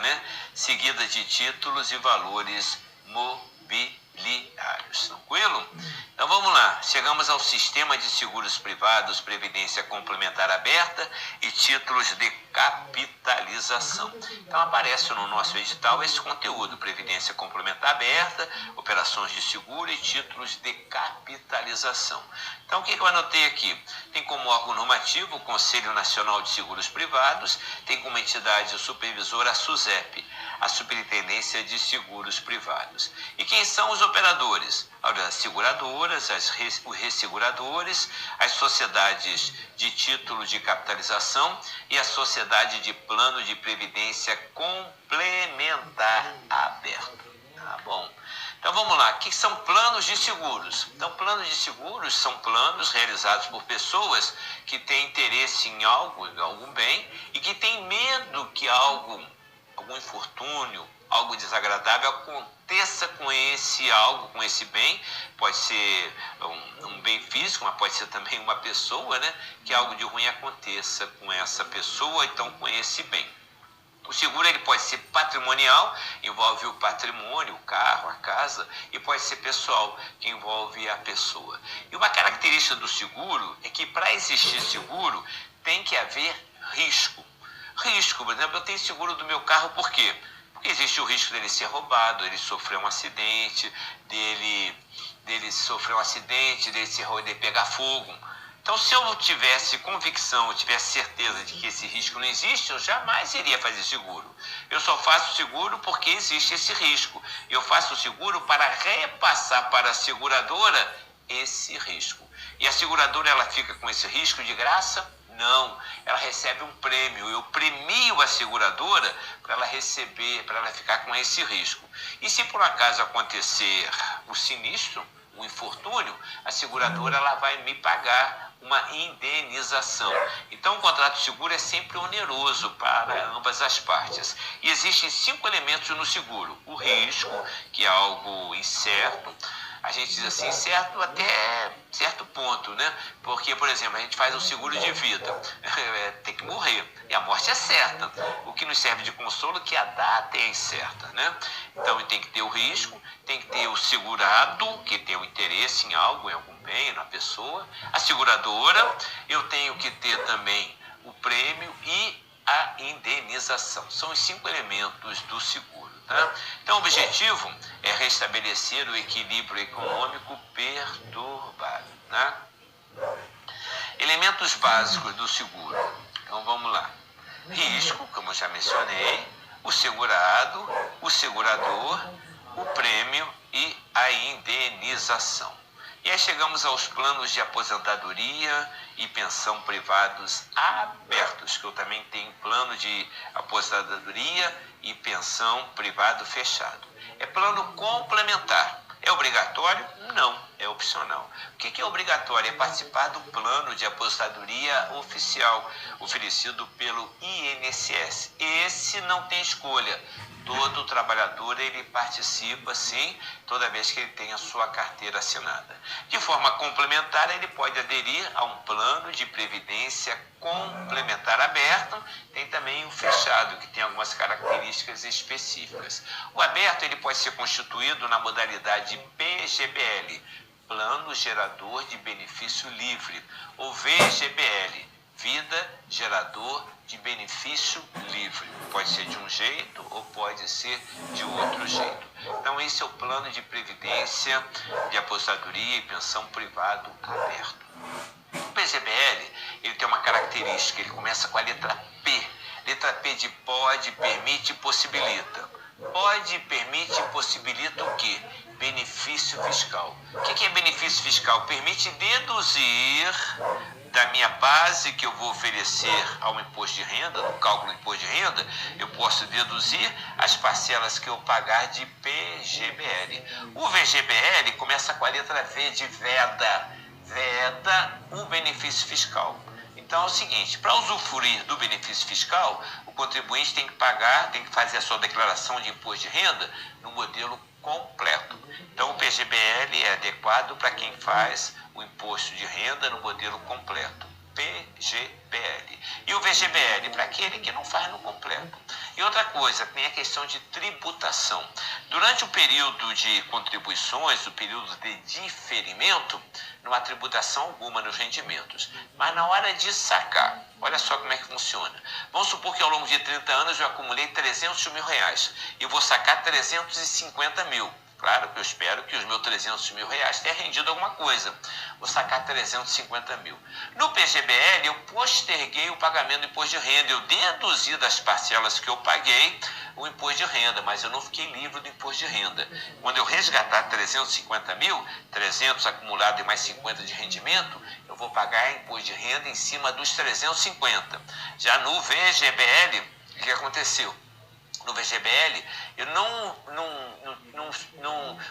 S2: seguida de títulos e valores mobiliários. Tranquilo? Então vamos lá, chegamos chegamos ao sistema de seguros privados, previdência complementar aberta e títulos de capitalização. Então aparece no nosso edital esse conteúdo: previdência complementar aberta, operações de seguro e títulos de capitalização. Então o que eu anotei aqui? Tem como órgão normativo o Conselho Nacional de Seguros Privados, tem como entidade supervisora a SUSEP, a Superintendência de Seguros Privados. E quem são os operadores? As seguradoras, os resseguradores, as sociedades de título de capitalização e a sociedade de plano de previdência complementar aberto. Tá bom? Então vamos lá, o que são planos de seguros? Então planos de seguros são planos realizados por pessoas que têm interesse em algo, em algum bem, e que têm medo que algum infortúnio, algo desagradável aconteça com esse algo, com esse bem. Pode ser um bem físico, mas pode ser também uma pessoa, né? Que algo de ruim aconteça com essa pessoa, então com esse bem. O seguro ele pode ser patrimonial, envolve o patrimônio, o carro, a casa, e pode ser pessoal, que envolve a pessoa. E uma característica do seguro é que para existir seguro tem que haver risco. Risco, por exemplo, eu tenho seguro do meu carro por quê? Porque existe o risco dele ser roubado, dele sofrer um acidente, dele pegar fogo. Então, se eu tivesse convicção, eu tivesse certeza de que esse risco não existe, eu jamais iria fazer seguro. Eu só faço seguro porque existe esse risco. Eu faço seguro para repassar para a seguradora esse risco. E a seguradora, ela fica com esse risco de graça? Não, ela recebe um prêmio. Eu premio a seguradora para ela receber, para ela ficar com esse risco. E se por acaso acontecer o sinistro, o infortúnio, a seguradora ela vai me pagar uma indenização. Então o contrato de seguro é sempre oneroso para ambas as partes. E existem 5 elementos no seguro: o risco, que é algo incerto. A gente diz assim, certo até certo ponto, né? Porque, por exemplo, a gente faz um seguro de vida, tem que morrer, e a morte é certa. O que nos serve de consolo é que a data é incerta, né? Então, tem que ter o risco, tem que ter o segurado, que tem o interesse em algo, em algum bem, na pessoa, a seguradora, eu tenho que ter também o prêmio e a indenização. São os 5 elementos do seguro. Tá? Então, o objetivo é restabelecer o equilíbrio econômico perturbado. Né? Elementos básicos do seguro. Então, vamos lá. Risco, como eu já mencionei, o segurado, o segurador, o prêmio e a indenização. E aí chegamos aos planos de aposentadoria e pensão privados abertos, que eu também tenho plano de aposentadoria e pensão privado fechado. É plano complementar. É obrigatório? Não, é opcional. O que é obrigatório? É participar do plano de aposentadoria oficial, oferecido pelo INSS. Esse não tem escolha. Todo trabalhador ele participa, sim, toda vez que ele tem a sua carteira assinada. De forma complementar, ele pode aderir a um plano de previdência complementar aberto. Tem também o fechado, que tem algumas características específicas. O aberto ele pode ser constituído na modalidade PGBL, Plano Gerador de Benefício Livre, ou VGBL, Vida Gerador de Benefício Livre. Pode ser de um jeito ou pode ser de outro jeito. Então esse é o plano de previdência, de aposentadoria e pensão privado aberto. O PGBL ele tem uma característica, ele começa com a letra P. Letra P de pode, permite e possibilita. Pode, permite e possibilita o quê? Benefício fiscal. O que é benefício fiscal? Permite deduzir da minha base que eu vou oferecer ao imposto de renda, no cálculo do imposto de renda, eu posso deduzir as parcelas que eu pagar de PGBL. O VGBL começa com a letra V de veda. Veda o benefício fiscal. Então é o seguinte, para usufruir do benefício fiscal, o contribuinte tem que pagar, tem que fazer a sua declaração de imposto de renda no modelo completo. Então o PGBL é adequado para quem faz o imposto de renda no modelo completo. PGBL. E o VGBL para aquele que não faz no completo. E outra coisa, tem a questão de tributação. Durante o período de contribuições, o período de diferimento, não há tributação alguma nos rendimentos. Mas na hora de sacar, olha só como é que funciona. Vamos supor que ao longo de 30 anos eu acumulei 300 mil reais e vou sacar 350 mil. Claro que eu espero que os meus 300 mil reais tenham rendido alguma coisa. Vou sacar 350 mil. No PGBL, eu posterguei o pagamento do imposto de renda. Eu deduzi das parcelas que eu paguei o imposto de renda, mas eu não fiquei livre do imposto de renda. Quando eu resgatar 350 mil, 300 acumulado e mais 50 de rendimento, eu vou pagar imposto de renda em cima dos 350. Já no VGBL, o que aconteceu? No VGBL, eu não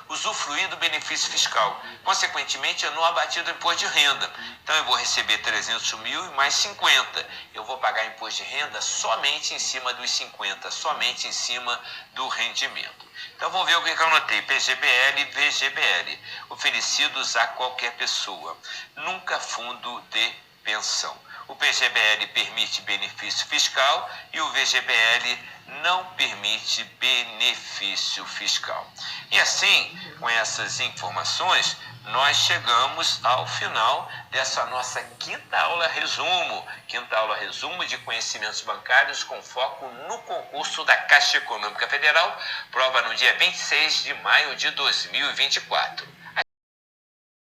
S2: usufruí do benefício fiscal. Consequentemente, eu não abati do imposto de renda. Então, eu vou receber 300 mil e mais 50. Eu vou pagar imposto de renda somente em cima dos 50, somente em cima do rendimento. Então, vamos ver o que eu anotei. PGBL e VGBL, oferecidos a qualquer pessoa. Nunca fundo de pensão. O PGBL permite benefício fiscal e o VGBL não permite benefício fiscal. E assim, com essas informações, nós chegamos ao final dessa nossa quinta aula resumo de conhecimentos bancários com foco no concurso da Caixa Econômica Federal, prova no dia 26 de maio de 2024.